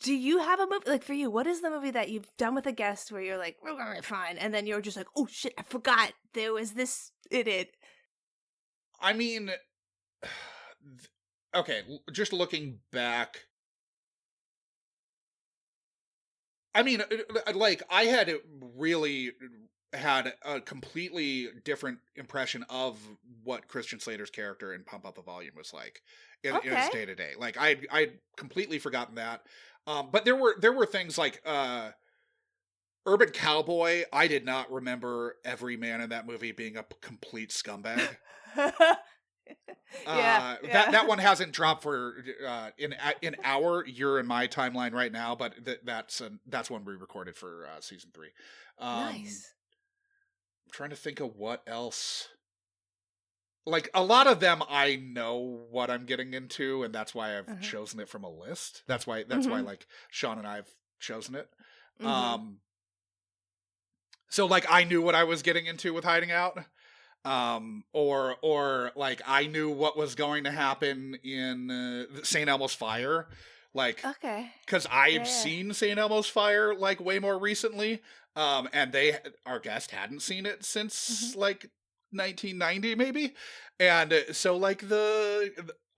Do you have a movie for you? What is the movie that you've done with a guest where you're like, we're gonna be fine, and then you're just like, oh shit, I forgot there was this in it? I mean, okay, just looking back. I mean, I had really had a completely different impression of what Christian Slater's character in Pump Up the Volume was like in his day to day. I'd completely forgotten that. But there were things Urban Cowboy. I did not remember every man in that movie being a complete scumbag. That one hasn't dropped for in you're in my timeline right now, but that's one we recorded for season 3. Nice. I'm trying to think of what else. A lot of them I know what I'm getting into, and that's why I've chosen it from a list. That's why Sean and I have chosen it. So I knew what I was getting into with Hiding Out. Or I knew what was going to happen in St. Elmo's Fire. Because I've seen St. Elmo's Fire way more recently. And our guest hadn't seen it since 1990 maybe. And so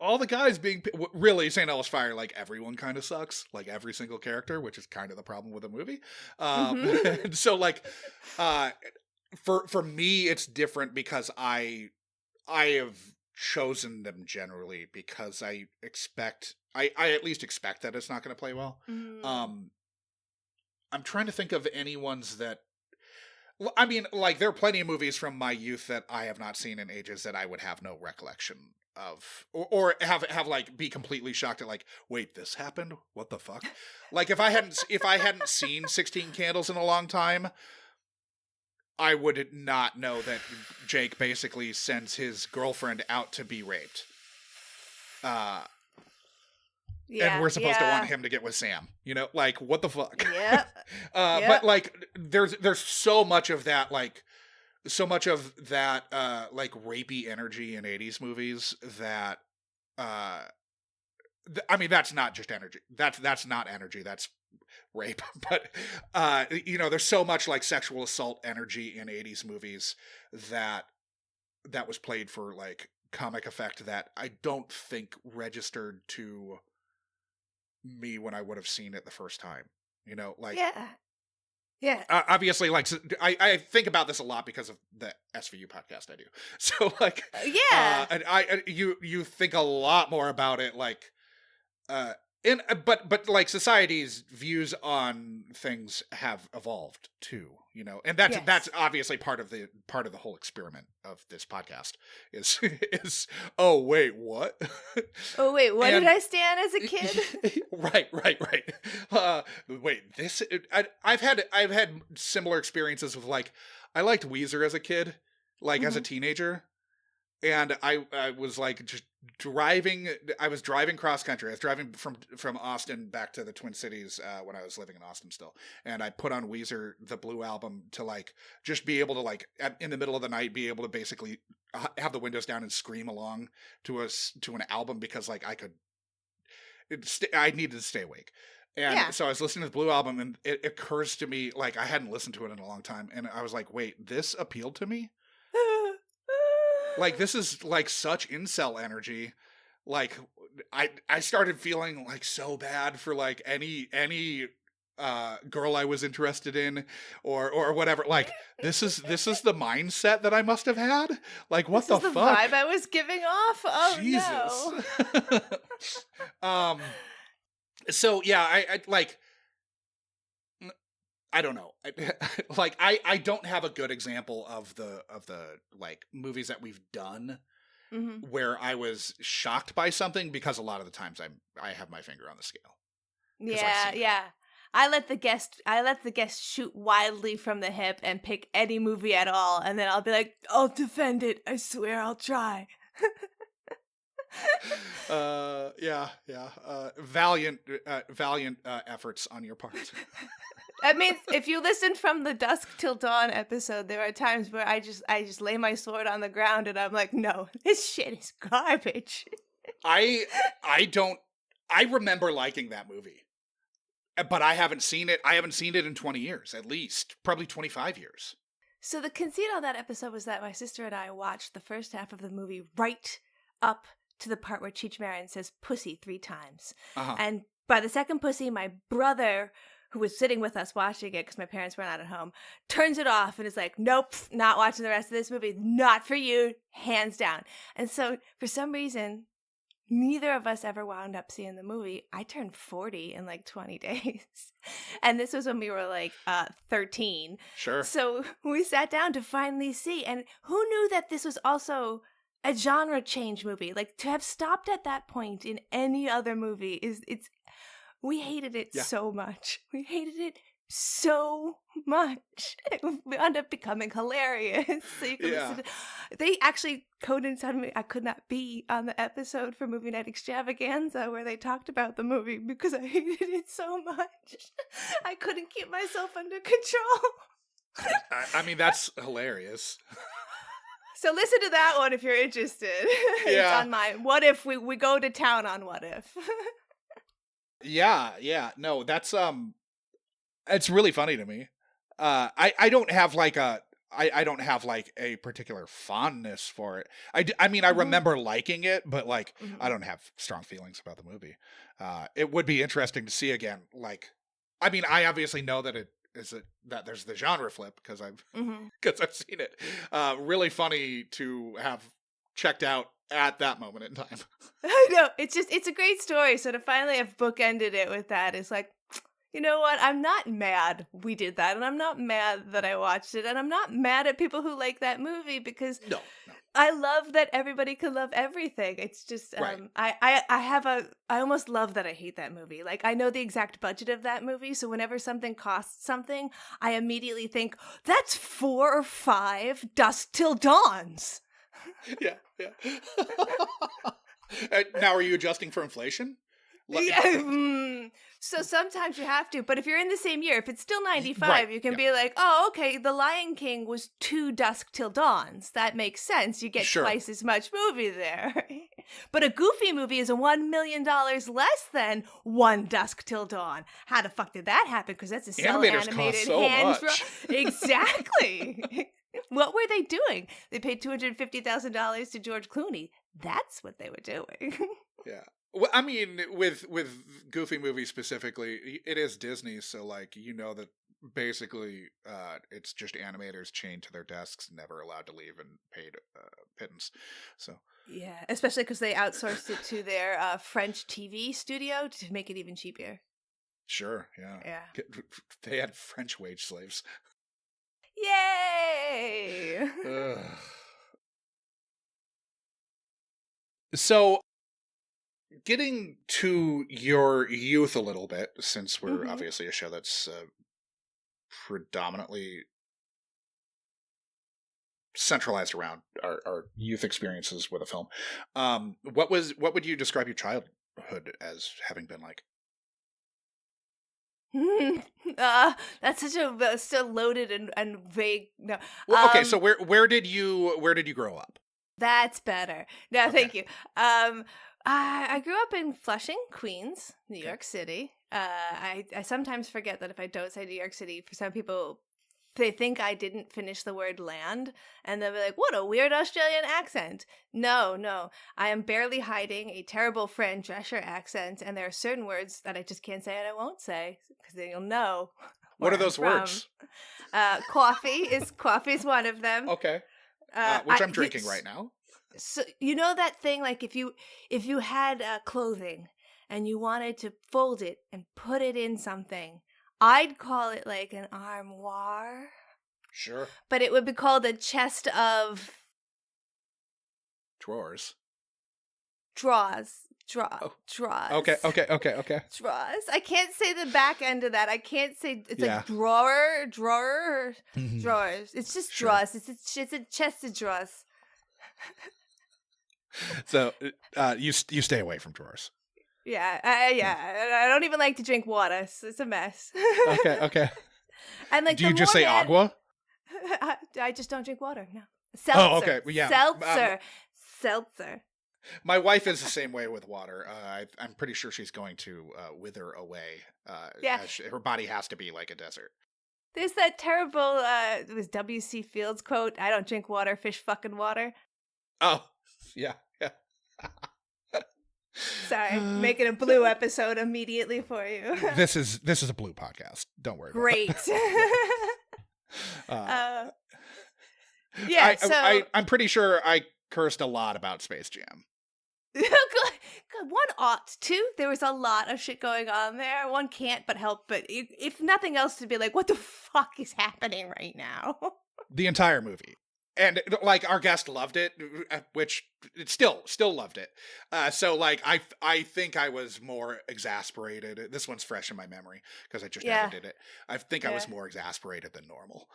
all the guys being really St. Elmo's Fire, everyone kind of sucks, every single character, which is kind of the problem with the movie. And so for me it's different because I have chosen them generally because I at least expect that it's not going to play well. I'm trying to think of any ones that, I mean, there are plenty of movies from my youth that I have not seen in ages that I would have no recollection of, or have be completely shocked at wait, this happened? What the fuck? If I hadn't seen 16 Candles in a long time, I would not know that Jake basically sends his girlfriend out to be raped. And we're supposed to want him to get with Sam. What the fuck? Yeah. But there's so much of that rapey energy in 80s movies that I mean that's not just energy. That's not energy. That's rape, but there's so much like sexual assault energy in 80s movies that was played for like comic effect that I don't think registered to me when I would have seen it the first time. Like yeah. Obviously, like I think about this a lot because of the SVU podcast I do. So like and you think a lot more about it, like but like society's views on things have evolved too, and that's obviously part of the whole experiment of this podcast is oh wait, what? Oh wait, what did I stand as a kid? Right. Wait, this I've had similar experiences with like I liked Weezer as a kid, like as a teenager. And I was like just driving. I was driving cross country. I was driving from Austin back to the Twin Cities when I was living in Austin still. And I put on Weezer, the Blue Album, to like just be able to like in the middle of the night be able to basically have the windows down and scream along to an album because like I needed to stay awake. And so I was listening to the Blue Album, and it occurs to me like I hadn't listened to it in a long time, and I was like, wait, this appealed to me. Like, this is, like, such incel energy. Like, I started feeling, like, so bad for, like, any girl I was interested in or whatever. Like, this is the mindset that I must have had? Like, what the fuck? This is the vibe I was giving off? Oh, Jesus. No. So, yeah, I like... I don't know. I don't have a good example of the like movies that we've done where I was shocked by something, because a lot of the times I have my finger on the scale. Yeah. I let the guest shoot wildly from the hip and pick any movie at all, and then I'll be like, I'll defend it. I swear I'll try. Valiant efforts on your part. I mean, if you listen from the Dusk Till Dawn episode, there are times where I just lay my sword on the ground and I'm like, no, this shit is garbage. I remember liking that movie, but I haven't seen it. I haven't seen it in 20 years, at least, probably 25 years. So the conceit on that episode was that my sister and I watched the first half of the movie right up to the part where Cheech Marin says pussy 3 times. And by the second pussy, my brother, who was sitting with us watching it because my parents were not at home, turns it off and is like, nope, not watching the rest of this movie. Not for you, hands down. And so for some reason, neither of us ever wound up seeing the movie. I turned 40 in like 20 days. And this was when we were like 13. Sure. So we sat down to finally see. And who knew that this was also a genre change movie? Like, to have stopped at that point in any other movie we hated it so much. We hated it so much. It wound up becoming hilarious. So you can listen to, they actually coded on me. I could not be on the episode for Movie Night Extravaganza where they talked about the movie because I hated it so much. I couldn't keep myself under control. I mean, that's hilarious. So listen to that one if you're interested. It's on mine. What if we go to town on What If? Yeah. No, that's it's really funny to me. I don't have like a particular fondness for it. I mean, I remember liking it, but like I don't have strong feelings about the movie. It would be interesting to see again. Like, I mean, I obviously know that that there's the genre flip because I've seen it. Really funny to have checked out at that moment in time. I know. It's a great story. So to finally have bookended it with that, it's like, you know what? I'm not mad we did that, and I'm not mad that I watched it, and I'm not mad at people who like that movie because no. I love that everybody can love everything. It's just right. I almost love that I hate that movie. Like, I know the exact budget of that movie, so whenever something costs something, I immediately think that's 4 or 5 Dusk Till Dawns. Yeah. Now, are you adjusting for inflation? So sometimes you have to, but if you're in the same year, if it's still 95, you can be like, oh, okay, The Lion King was 2 Dusk Till Dawns. That makes sense. You get twice as much movie there. But a Goofy movie is $1 million less than One Dusk Till Dawn. How the fuck did that happen? Because that's a Animators cel-animated cost so much. Exactly. What were they doing? They paid $250,000 to George Clooney. That's what they were doing. Yeah. Well, I mean, with Goofy movies specifically, it is Disney, so like that basically it's just animators chained to their desks, never allowed to leave, and paid pittance. So Yeah, especially because they outsourced it to their French TV studio to make it even cheaper. sure, yeah, Yeah. they had French wage slaves. Yay! Ugh. So, getting to your youth a little bit, since we're obviously a show that's predominantly centralized around our youth experiences with a film, what would you describe your childhood as having been like? That's such a so loaded and vague. No, Well, okay, so where did you grow up? that's better. No, Okay. thank you. I grew up in Flushing, Queens, New York City. I sometimes forget that if I don't say New York City, for some people, they think I didn't finish the word land, and they'll be like, what a weird Australian accent. No, I am barely hiding a terrible Fran Drescher accent, and there are certain words that I just can't say and I won't say, because then you'll know What where are those I'm from. words? Coffee is one of them. Okay, which I'm drinking right now. So you know that thing, like if you had clothing and you wanted to fold it and put it in something, I'd call it like an armoire, Sure, but it would be called a chest of drawers. drawers. Oh. Drawers. Okay. Drawers. I can't say the back end of that. I can't say it's Yeah. like drawer, Mhm. drawers. It's just Sure. drawers. It's a chest of drawers. So, you stay away from drawers. Yeah, I don't even like to drink water. So it's a mess. Okay. And like, Do you just say agua? I just don't drink water. No. Seltzer. Oh, okay. Well, yeah. Seltzer. My wife is the same way with water. I'm pretty sure she's going to wither away. Yeah. As her body has to be like a desert. There's that terrible it was W.C. Fields quote, I don't drink water, fish fucking water. Oh, yeah. Sorry, making a blue episode immediately for you. This is a blue podcast. Don't worry. Great. About it. Yeah, so I'm pretty sure I cursed a lot about Space Jam. God, one ought to. There was a lot of shit going on there. One can't but help, but if nothing else, to be like, what the fuck is happening right now? The entire movie. And like our guest loved it, which it still loved it. So like I think I was more exasperated. This one's fresh in my memory because I just edited it. I think I was more exasperated than normal.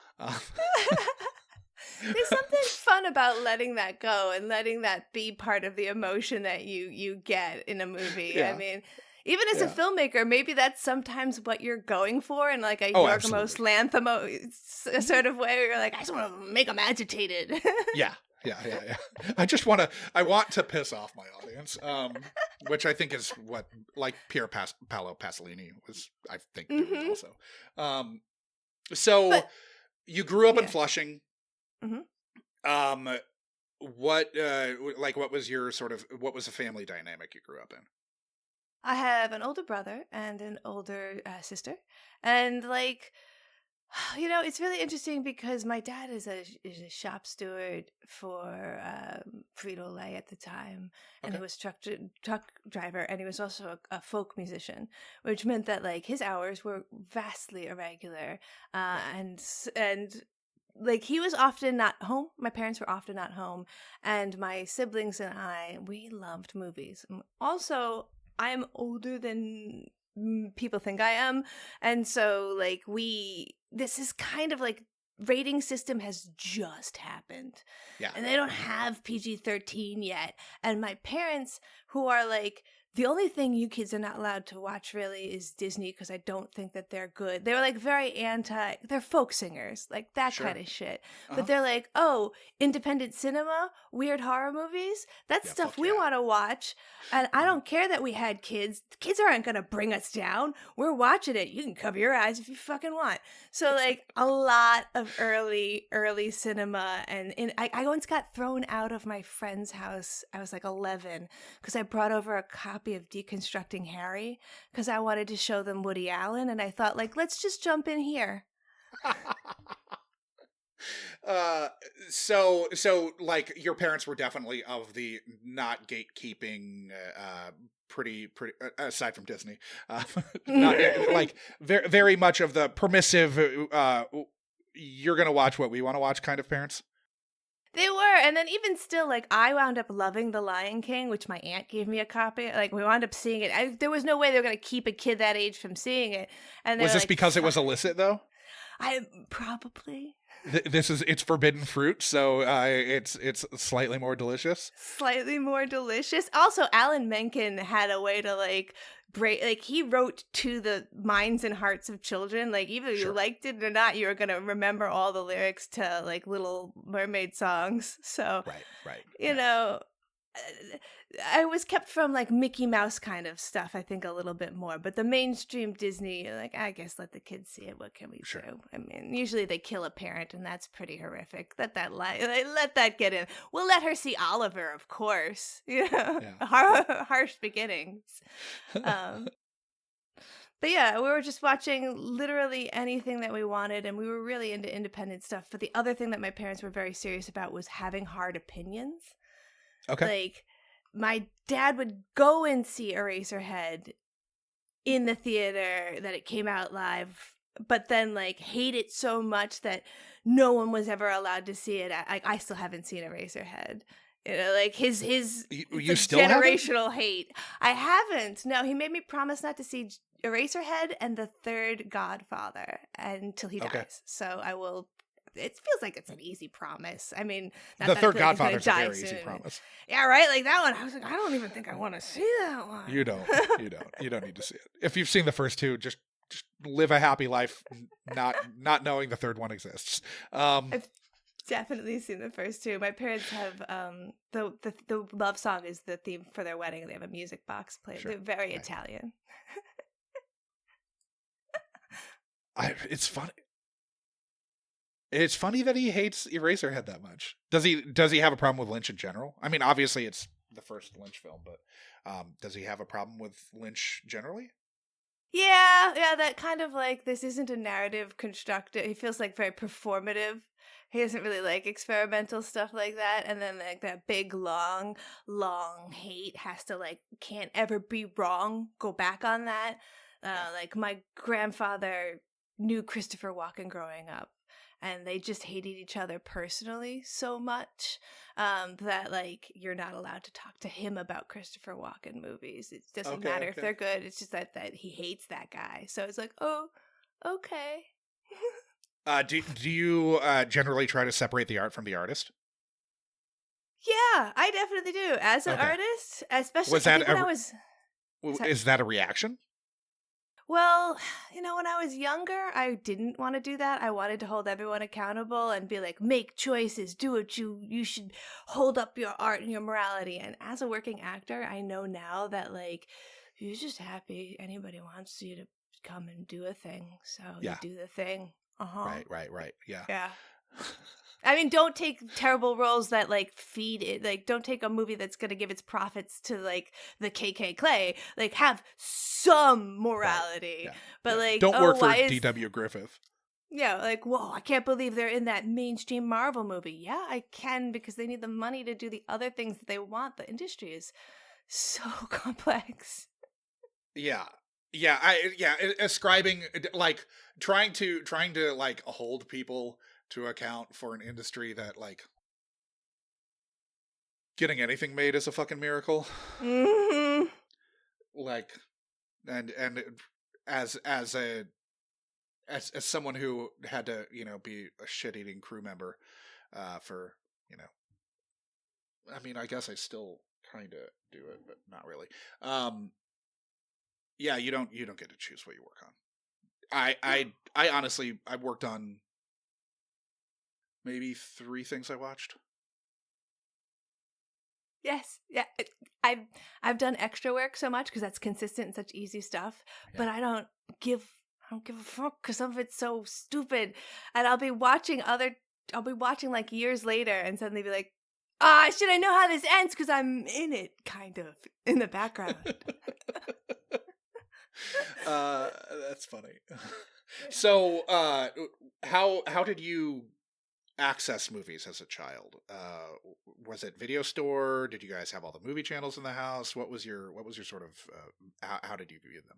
There's something fun about letting that go and letting that be part of the emotion that you get in a movie. Yeah. I mean, even as a filmmaker, maybe that's sometimes what you're going for in like a Yorgos Lanthimos sort of way, where you're like, I just want to make them agitated. Yeah. I want to piss off my audience, which I think is what, like Pier Paolo Pasolini was, I think, doing also. So you grew up in Flushing. Mm-hmm. What was the family dynamic you grew up in? I have an older brother and an older sister, and like, it's really interesting because my dad is a shop steward for Frito-Lay at the time, and he was truck driver, and he was also a folk musician, which meant that like his hours were vastly irregular, and like he was often not home. My parents were often not home, and my siblings and we loved movies. Also, I am older than people think I am, and so like this is kind of like rating system has just happened, and they don't have PG-13 yet, and my parents, who are like The only thing you kids are not allowed to watch really is Disney, because I don't think that they're good. They're like very they're folk singers, like that Sure. kind of shit. Uh-huh. But they're like, oh, independent cinema, weird horror movies, that's Yeah, stuff fuck we yeah. want to watch. And I don't care that we had kids. The kids aren't going to bring us down. We're watching it. You can cover your eyes if you fucking want. So like a lot of early cinema. And I once got thrown out of my friend's house. I was like 11 because I brought over a copy of Deconstructing Harry because I wanted to show them Woody Allen, and I thought, like, let's just jump in here. So like your parents were definitely of the not gatekeeping, pretty aside from Disney, not like very much of the permissive, you're gonna watch what we want to watch kind of parents. They were, and then even still, like, I wound up loving The Lion King, which my aunt gave me a copy. Like, we wound up seeing it. There was no way they were going to keep a kid that age from seeing it. And Was this like, because it was illicit, though? Probably. It's forbidden fruit, so it's slightly more delicious. Slightly more delicious. Also, Alan Menken had a way to, like, break, like, he wrote to the minds and hearts of children. Like, either you liked it or not, you were going to remember all the lyrics to, like, Little Mermaid songs. So, Right. you know, I was kept from like Mickey Mouse kind of stuff, I think, a little bit more. But the mainstream Disney, like, I guess let the kids see it. What can we do? I mean, usually they kill a parent, and that's pretty horrific. Let that get in. We'll let her see Oliver, of course. You know, harsh beginnings. But yeah, we were just watching literally anything that we wanted, and we were really into independent stuff. But the other thing that my parents were very serious about was having hard opinions. Okay. Like, my dad would go and see Eraserhead in the theater that it came out live, but then like hate it so much that no one was ever allowed to see it. I still haven't seen Eraserhead. You know, like his you still generational hate. I haven't. No, he made me promise not to see Eraserhead and the third Godfather until he dies. So I will. It feels like it's an easy promise. I mean, the third Godfather's a very easy promise. Yeah, right. Like that one, I was like, I don't even think I want to see that one. You don't need to see it. If you've seen the first two, just live a happy life, not knowing the third one exists. I've definitely seen the first two. My parents have the love song is the theme for their wedding. They have a music box played. They're very Italian. It's funny. It's funny that he hates Eraserhead that much. Does he have a problem with Lynch in general? I mean, obviously it's the first Lynch film, but does he have a problem with Lynch generally? Yeah, that kind of like, this isn't a narrative constructed. He feels like very performative. He doesn't really like experimental stuff like that. And then like that big long hate has to like, can't ever be wrong. Go back on that. Like my grandfather knew Christopher Walken growing up. And they just hated each other personally so much that, like, you're not allowed to talk to him about Christopher Walken movies. It doesn't matter if they're good. It's just that he hates that guy. So it's like, oh, okay. Do you generally try to separate the art from the artist? Yeah, I definitely do. As an artist, especially was that is that a reaction? Well, you know, when I was younger, I didn't want to do that. I wanted to hold everyone accountable and be like, make choices, do what you should, hold up your art and your morality. And as a working actor, I know now that, like, you're just happy anybody wants you to come and do a thing. So you do the thing. Uh-huh. Right. Yeah. Yeah. I mean, don't take terrible roles that, like, feed it. Like, don't take a movie that's going to give its profits to, like, the KKK. Like, have some morality. Yeah. But, like, don't work for D.W. Griffith. Yeah, like, whoa, I can't believe they're in that mainstream Marvel movie. Yeah, I can, because they need the money to do the other things that they want. The industry is so complex. Yeah. Ascribing, like, trying to like hold people to account for an industry that, like, getting anything made is a fucking miracle. Mm-hmm. Like, and as someone who had to, you know, be a shit-eating crew member for, you know, I mean, I guess I still kind of do it, but not really. Yeah, you don't get to choose what you work on. I honestly, I worked on maybe 3 things I watched. Yes, yeah. I've done extra work so much because that's consistent and such easy stuff. Yeah. But I don't give a fuck because some of it's so stupid. And I'll be watching like years later and suddenly be like, should I know how this ends? Because I'm in it, kind of in the background. That's funny. So, how did you access movies as a child? Was it video store? Did you guys have all the movie channels in the house? What was your sort of how did you view them?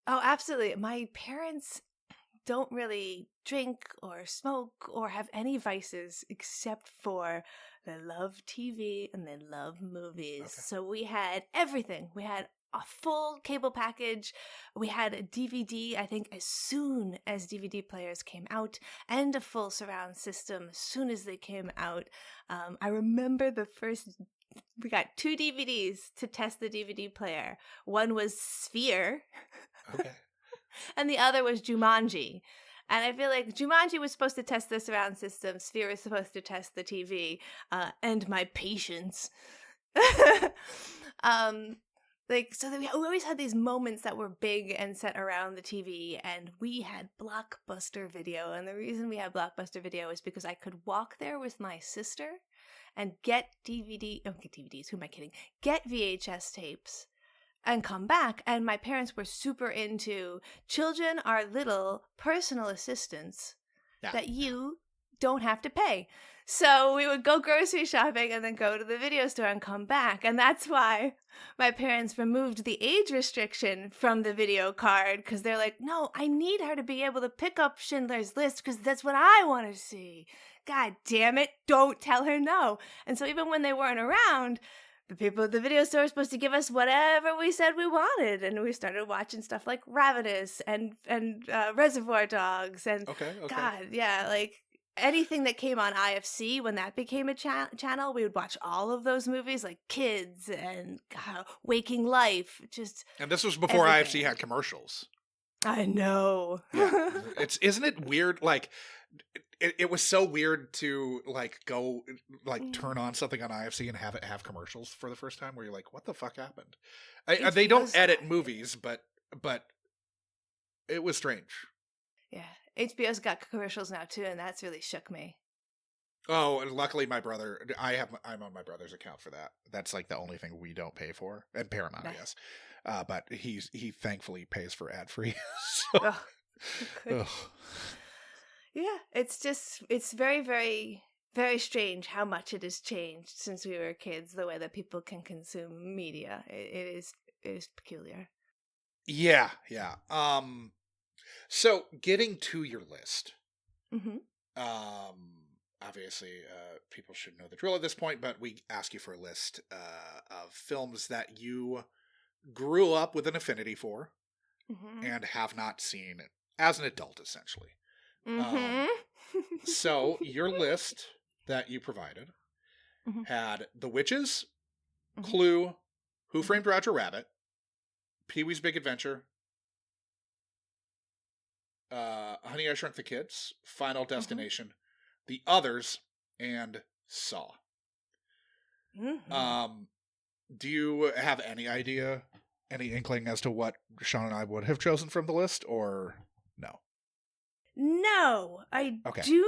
Oh, absolutely. My parents don't really drink or smoke or have any vices except for they love TV and they love movies. Okay. So we had everything. We had a full cable package. We had a DVD, I think, as soon as DVD players came out, and a full surround system as soon as they came out. I remember we got 2 DVDs to test the DVD player. One was Sphere. Okay. And the other was Jumanji. And I feel like Jumanji was supposed to test the surround system. Sphere was supposed to test the TV and my patience. So we always had these moments that were big and set around the TV, and we had Blockbuster Video. And the reason we had Blockbuster Video is because I could walk there with my sister and get DVDs, who am I kidding? Get VHS tapes and come back. And my parents were super into children are little personal assistants that you don't have to pay. So we would go grocery shopping and then go to the video store and come back. And that's why my parents removed the age restriction from the video card, because they're like, no, I need her to be able to pick up Schindler's List because that's what I want to see. God damn it, don't tell her no. And so even when they weren't around, the people at the video store were supposed to give us whatever we said we wanted, and we started watching stuff like Ravenous and Reservoir Dogs and God, yeah, like anything that came on IFC when that became a channel, we would watch all of those movies like Kids and Waking Life. And this was before everything. IFC had commercials. I know. Yeah. Isn't it weird? Like, it was so weird to go turn on something on IFC and have it have commercials for the first time, where you're like, what the fuck happened? They don't edit movies, but it was strange. Yeah, HBO's got commercials now too, and that's really shook me. Oh, and luckily I'm on my brother's account for that. That's like the only thing we don't pay for, and Paramount, I guess. But he thankfully pays for ad free. So. Yeah, it's very, very, very strange how much it has changed since we were kids, the way that people can consume media. It is peculiar. Yeah. So getting to your list, obviously people should know the drill at this point, but we ask you for a list of films that you grew up with an affinity for and have not seen as an adult, essentially. So your list that you provided had The Witches, Clue, Who Framed Roger Rabbit, Pee-wee's Big Adventure, Honey, I Shrunk the Kids, Final Destination, The Others, and Saw. Do you have any idea, any inkling as to what Sean and I would have chosen from the list, or no? No, I do.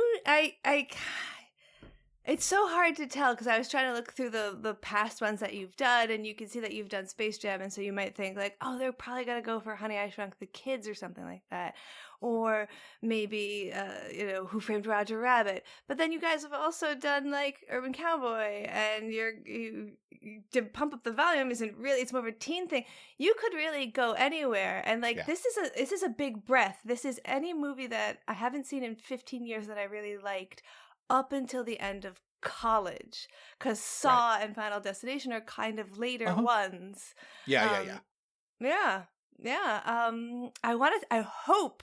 It's so hard to tell because I was trying to look through the past ones that you've done, and you can see that you've done Space Jam, and so you might think like, oh, they're probably gonna go for Honey, I Shrunk the Kids or something like that, or maybe Who Framed Roger Rabbit. But then you guys have also done like Urban Cowboy, and you did Pump Up the Volume. It's more of a teen thing. You could really go anywhere, and this is a big breath. This is any movie that I haven't seen in 15 years that I really liked up until the end of college, because Saw and Final Destination are kind of later ones. Yeah. I hope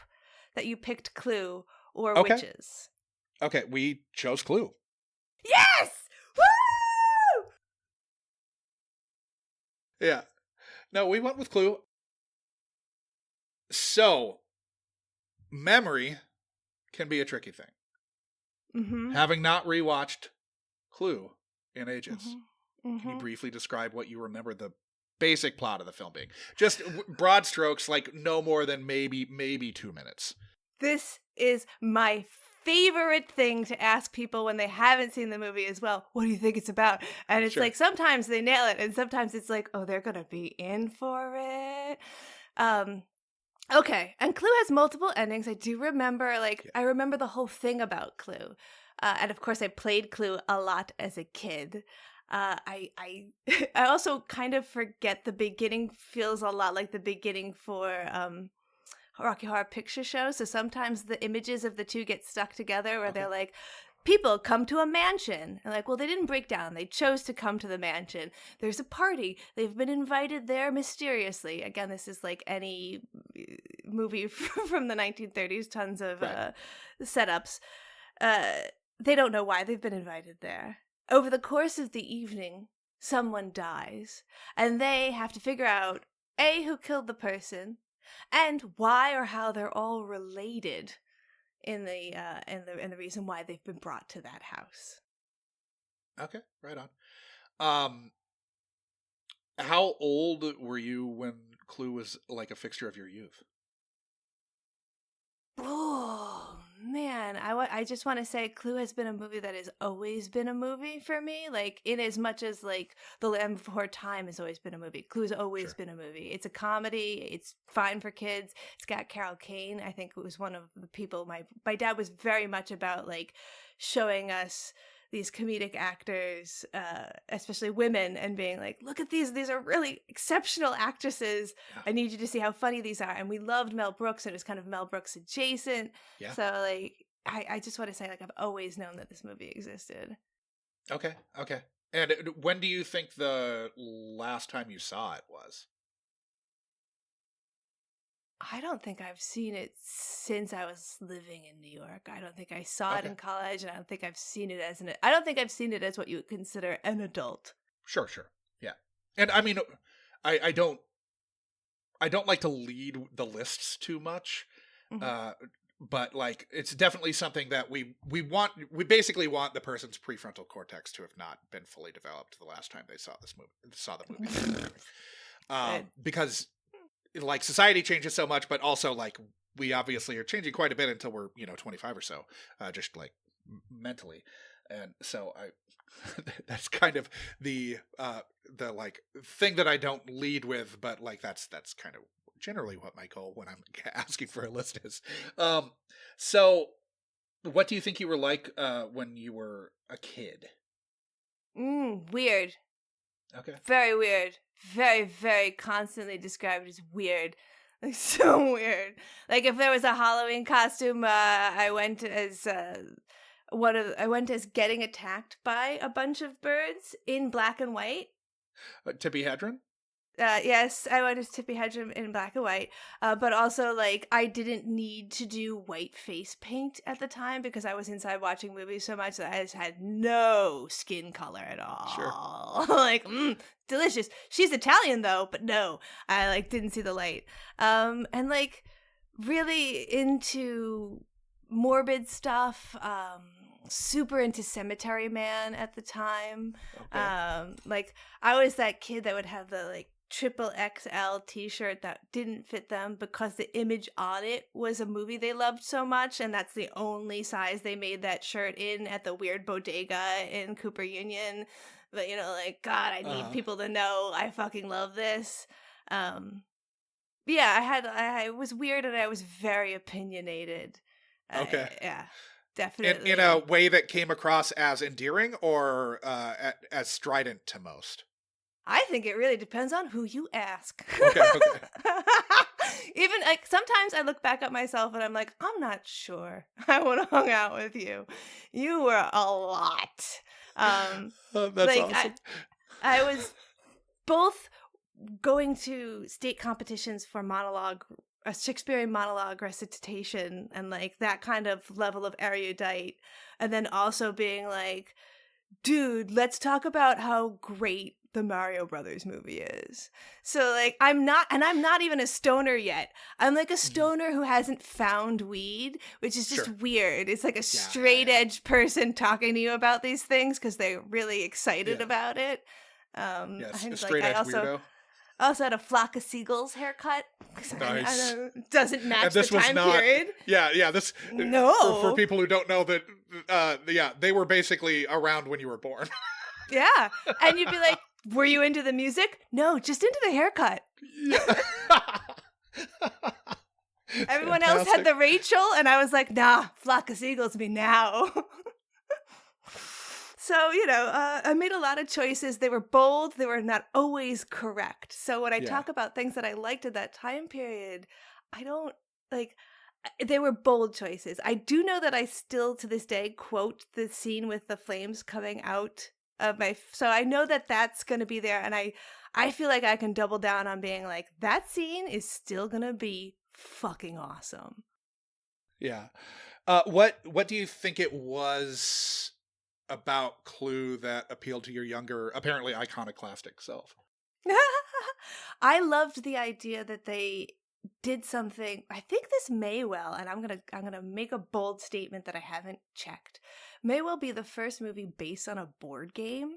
that you picked Clue or Witches. Okay, we chose Clue. Yes! Woo! Yeah. No, we went with Clue. So, memory can be a tricky thing. Mm-hmm. Having not rewatched Clue in ages, Mm-hmm. can you briefly describe what you remember the basic plot of the film being? Just broad strokes, like no more than maybe 2 minutes. This is my favorite thing to ask people when they haven't seen the movie as well. What do you think it's about? And it's Sure. like sometimes they nail it, and sometimes it's like, oh, they're gonna be in for it. Okay, and Clue has multiple endings. I do remember, I remember the whole thing about Clue, and of course, I played Clue a lot as a kid. I I also kind of forget the beginning feels a lot like the beginning for Rocky Horror Picture Show. So sometimes the images of the two get stuck together, where they're like, people come to a mansion. And like, well, they didn't break down. They chose to come to the mansion. There's a party. They've been invited there mysteriously. Again, this is like any movie from the 1930s, tons of setups. They don't know why they've been invited there. Over the course of the evening, someone dies, and they have to figure out, A, who killed the person, and why or how they're all related in the reason why they've been brought to that house. Okay, right on. How old were you when Clue was like a fixture of your youth? Oh man, I just want to say Clue has been a movie that has always been a movie for me. Like, in as much as like The Land Before Time has always been a movie, Clue has always been a movie. It's a comedy. It's fine for kids. It's got Carol Kane. I think it was one of the people my dad was very much about, like, showing us these comedic actors, especially women, and being like, look at these are really exceptional actresses. Yeah. I need you to see how funny these are. And we loved Mel Brooks, and it was kind of Mel Brooks adjacent. Yeah. So like, I just want to say, like, I've always known that this movie existed. Okay. And when do you think the last time you saw it was? I don't think I've seen it since I was living in New York. I don't think I saw it in college, and I don't think I've seen it I don't think I've seen it as what you would consider an adult. Sure. Yeah. And I mean, I don't like to lead the lists too much. Mm-hmm. But like, it's definitely something that we basically want the person's prefrontal cortex to have not been fully developed the last time they saw the movie. Because like, society changes so much, but also like, we obviously are changing quite a bit until we're 25 or so, just like mentally. And so that's kind of the like thing that I don't lead with, but like that's kind of generally what my goal when I'm asking for a list is. So what do you think you were like when you were a kid? Weird. Okay. Very weird. Very, very constantly described as weird. Like, so weird. Like, if there was a Halloween costume, I went as getting attacked by a bunch of birds in black and white. Tippi Hedren? Yes, I went as Tippi Hedren in black and white. But also, like, I didn't need to do white face paint at the time because I was inside watching movies so much that I just had no skin color at all. Sure. Like, delicious. She's Italian though, but no, I like didn't see the light. And like really into morbid stuff. Super into Cemetery Man at the time. Okay. Like, I was that kid that would have the like triple XL t-shirt that didn't fit them because the image on it was a movie they loved so much, and that's the only size they made that shirt in at the weird bodega in Cooper Union. But like, God, I need people to know I fucking love this. Yeah, I was weird, and I was very opinionated. Okay. Yeah. Definitely. In a way that came across as endearing or as strident to most? I think it really depends on who you ask. Okay. Even like sometimes I look back at myself and I'm like, I'm not sure I would have hung out with you. You were a lot. That's like, awesome. I was both going to state competitions for a Shakespearean monologue recitation and like that kind of level of erudite, and then also being like, dude, let's talk about how great the Mario Brothers movie is. So like I'm not even a stoner yet. I'm like a stoner who hasn't found weed, which is just weird. It's like a straight edge person talking to you about these things because they're really excited about it. Yes, and, a straight edge weirdo. I also had a flock of seagulls haircut. Nice. It doesn't match this the was time not, period. Yeah. This for people who don't know that. They were basically around when you were born. Yeah, and you'd be like, "Were you into the music?" No, just into the haircut. Yeah. Everyone else had the Rachel, and I was like, "Nah, flock of seagulls me now." So, I made a lot of choices. They were bold. They were not always correct. So when I talk about things that I liked at that time period, I don't, they were bold choices. I do know that I still, to this day, quote the scene with the flames coming out of so I know that that's going to be there. And I feel like I can double down on being like, that scene is still going to be fucking awesome. Yeah. What do you think it was about Clue that appealed to your younger, apparently iconoclastic self? I loved the idea that they did something. I think this may well, and I'm gonna make a bold statement that I haven't checked, may well be the first movie based on a board game,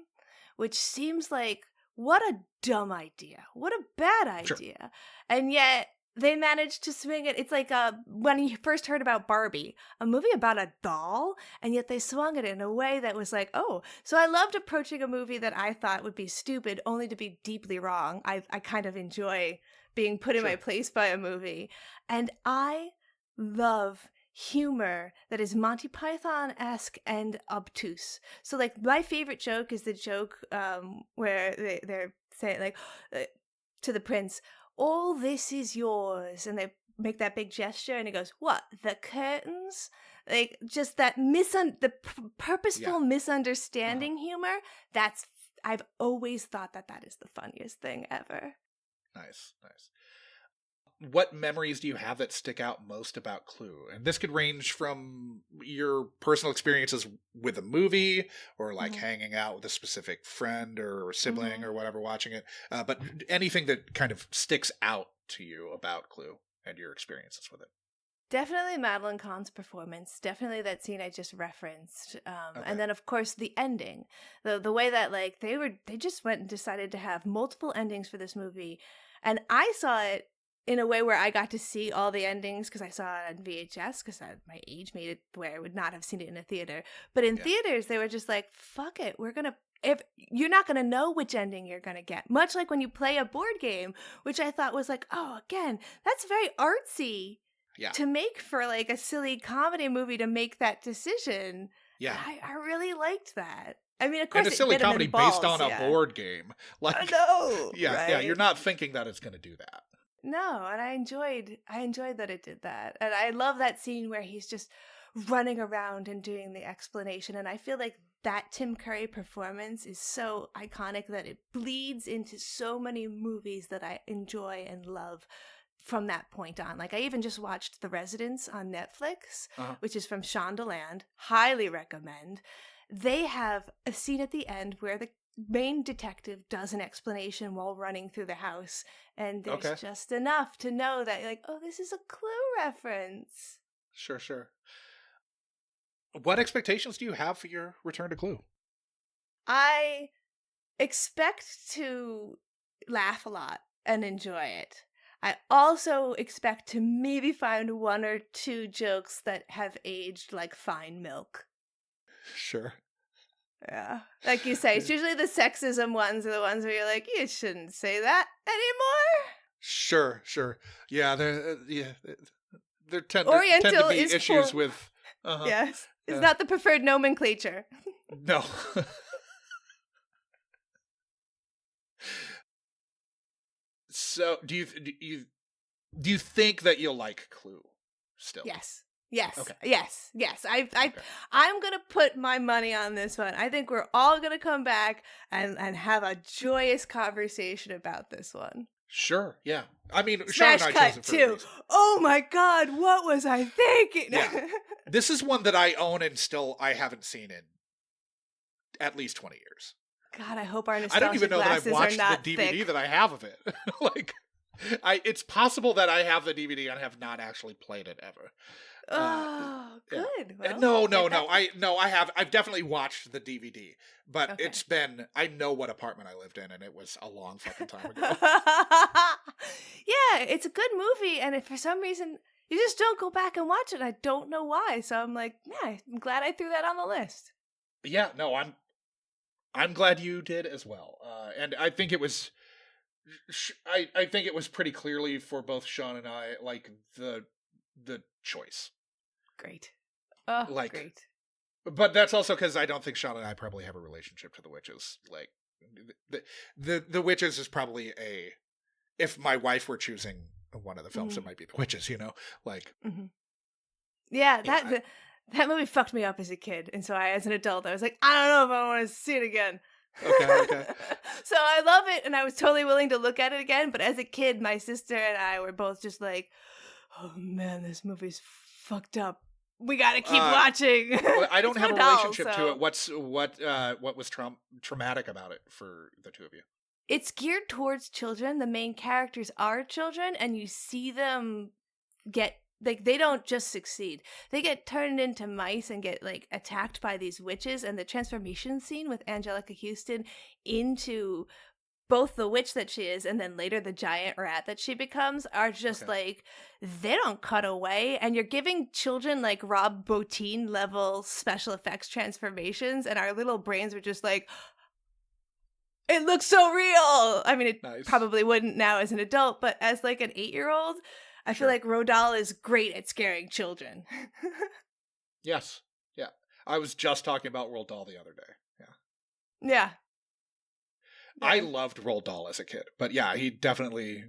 which seems like what a dumb idea, what a bad idea, sure. And yet they managed to swing it. It's like when you first heard about Barbie, a movie about a doll, and yet they swung it in a way that was like, oh. So I loved approaching a movie that I thought would be stupid, only to be deeply wrong. I kind of enjoy being put in my place by a movie. And I love humor that is Monty Python-esque and obtuse. So like my favorite joke is the joke where they're saying like to the prince, all this is yours, and they make that big gesture, and he goes, what, the curtains? Like, just that purposeful misunderstanding humor, I've always thought that is the funniest thing ever. Nice. What memories do you have that stick out most about Clue? And this could range from your personal experiences with a movie, or like hanging out with a specific friend or sibling or whatever watching it, but anything that kind of sticks out to you about Clue and your experiences with it. Definitely Madeline Kahn's performance. Definitely that scene I just referenced. And then, of course, the ending. The way that like they just went and decided to have multiple endings for this movie. And I saw it in a way where I got to see all the endings because I saw it on VHS because my age made it where I would not have seen it in a theater. But in theaters, they were just like, fuck it. If you're not going to know which ending you're going to get. Much like when you play a board game, which I thought was like, oh, again, that's very artsy to make for like a silly comedy movie to make that decision. Yeah. I really liked that. I mean, of course, and a silly comedy based on a board game. Like, I know. Yeah, you're not thinking that it's going to do that. No, and I enjoyed that it did that. And I love that scene where he's just running around and doing the explanation. And I feel like that Tim Curry performance is so iconic that it bleeds into so many movies that I enjoy and love from that point on. Like I even just watched The Residence on Netflix, which is from Shondaland. Highly recommend. They have a scene at the end where the main detective does an explanation while running through the house, and there's just enough to know that like, oh, this is a Clue reference. Sure. What expectations do you have for your return to Clue? I expect to laugh a lot and enjoy it. I also expect to maybe find one or two jokes that have aged like fine milk. Sure. Yeah. Like you say, it's usually the sexism ones are the ones where you're like, you shouldn't say that anymore. Sure. Yeah, there tend Oriental to be is issues with... Yes. It's not the preferred nomenclature. No. So, do you think that you'll like Clue still? Yes. Okay. Yes. I'm gonna put my money on this one. I think we're all gonna come back and have a joyous conversation about this one. Sure. Yeah. I mean, Smash Sean and I chose it for a reason. Oh my God! What was I thinking? Yeah. This is one that I own and still I haven't seen in at least 20 years. God, I hope our I nostalgia don't even know that I've glasses are watched not the DVD thick. that I have of it. Like, it's possible that I have the DVD and have not actually played it ever. Oh, Yeah. good. Well, No. I've definitely watched the DVD, but Okay. it's been. I know what apartment I lived in, and it was a long fucking time ago. Yeah, it's a good movie, and if for some reason you just don't go back and watch it, I don't know why. So I'm like, yeah, I'm glad I threw that on the list. Yeah, no, I'm glad you did as well, and I think it was. I think it was pretty clearly for both Sean and I, like the choice. Great. Oh, Like, great. But that's also because I don't think Sean and I probably have a relationship to the witches. Like, the witches is probably if my wife were choosing one of the films, it might be the witches. You know, like. Mm-hmm. Yeah, that movie fucked me up as a kid, and so as an adult, I was like, I don't know if I want to see it again. Okay. So I love it, and I was totally willing to look at it again. But as a kid, my sister and I were both just like, "Oh man, this movie's fucked up. We gotta keep watching." Well, I don't It's have a my doll, relationship so- to it. What was traumatic about it for the two of you? It's geared towards children. The main characters are children, and you see them get like they don't just succeed. They get turned into mice and get like attacked by these witches, and the transformation scene with Angelica Houston into both the witch that she is and then later the giant rat that she becomes are just like they don't cut away, and you're giving children like Rob Bottin level special effects transformations, and our little brains were just like, it looks so real. I mean, it probably wouldn't now as an adult, but as like an 8-year-old, I feel like Roald Dahl is great at scaring children. Yes. Yeah. I was just talking about Roald Dahl the other day. Yeah. I loved Roald Dahl as a kid, but yeah, he definitely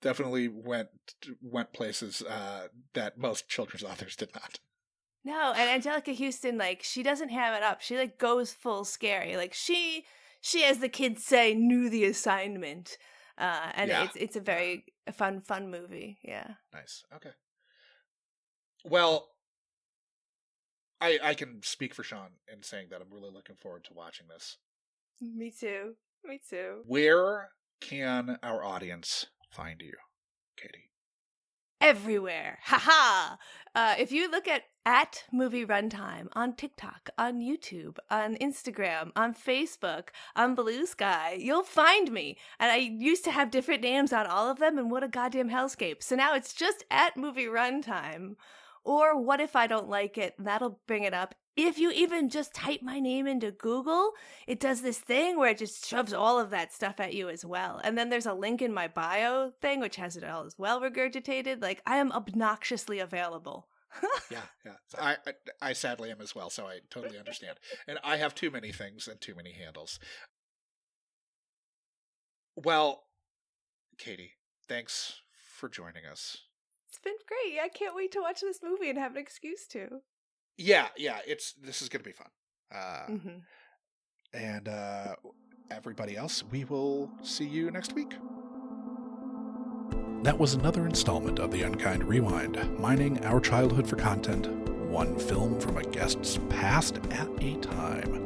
went places that most children's authors did not. No, and Angelica Houston, like, she doesn't have it up. She like goes full scary. Like she as the kids say, knew the assignment. And it's a very fun movie. Yeah. Nice. Okay. Well, I can speak for Sean in saying that I'm really looking forward to watching this. Me too. Where can our audience find you, Katie? Everywhere. Haha. If you look at Movie Runtime on TikTok, on YouTube, on Instagram, on Facebook, on Blue Sky, you'll find me. And I used to have different names on all of them, and what a goddamn hellscape. So now it's just at Movie Runtime. Or what if I don't like it? That'll bring it up. If you even just type my name into Google, it does this thing where it just shoves all of that stuff at you as well. And then there's a link in my bio thing, which has it all as well regurgitated. Like, I am obnoxiously available. Yeah. So I sadly am as well, so I totally understand. And I have too many things and too many handles. Well, Katie, thanks for joining us. It's been great. I can't wait to watch this movie and have an excuse to. Yeah, this is gonna be fun. And everybody else, we will see you next week. That was another installment of the Unkind Rewind, mining our childhood for content, one film from a guest's past at a time.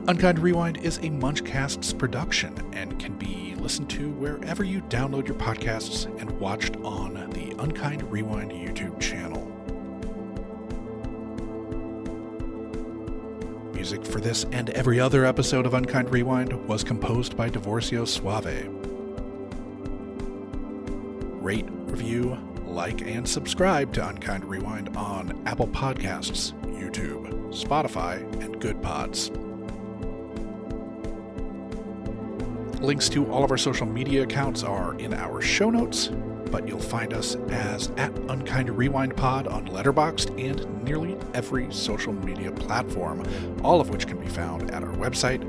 Unkind Rewind is a Munchcasts production and can be listened to wherever you download your podcasts and watched on the Unkind Rewind YouTube channel. Music for this and every other episode of Unkind Rewind was composed by Divorcio Suave. Rate, review, like, and subscribe to Unkind Rewind on Apple Podcasts, YouTube, Spotify, and Good Pods. Links to all of our social media accounts are in our show notes, but you'll find us as @UnkindRewindPod on Letterboxd and nearly every social media platform, all of which can be found at our website,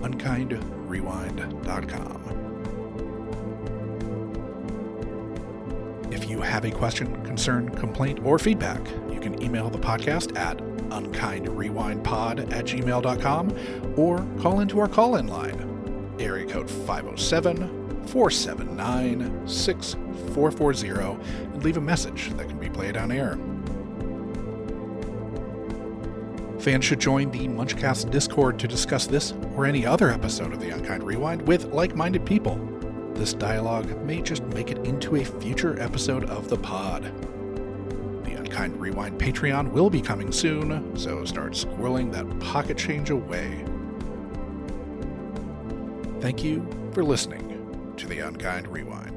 unkindrewind.com. If you have a question, concern, complaint, or feedback, you can email the podcast at unkindrewindpod@gmail.com or call into our call-in line, area code 507-479-6440, and leave a message that can be played on air. Fans should join the Munchcast Discord to discuss this or any other episode of the Unkind Rewind with like-minded people. This dialogue may just make it into a future episode of the pod. The Unkind Rewind Patreon will be coming soon, so start squirreling that pocket change away. Thank you for listening to the Unkind Rewind.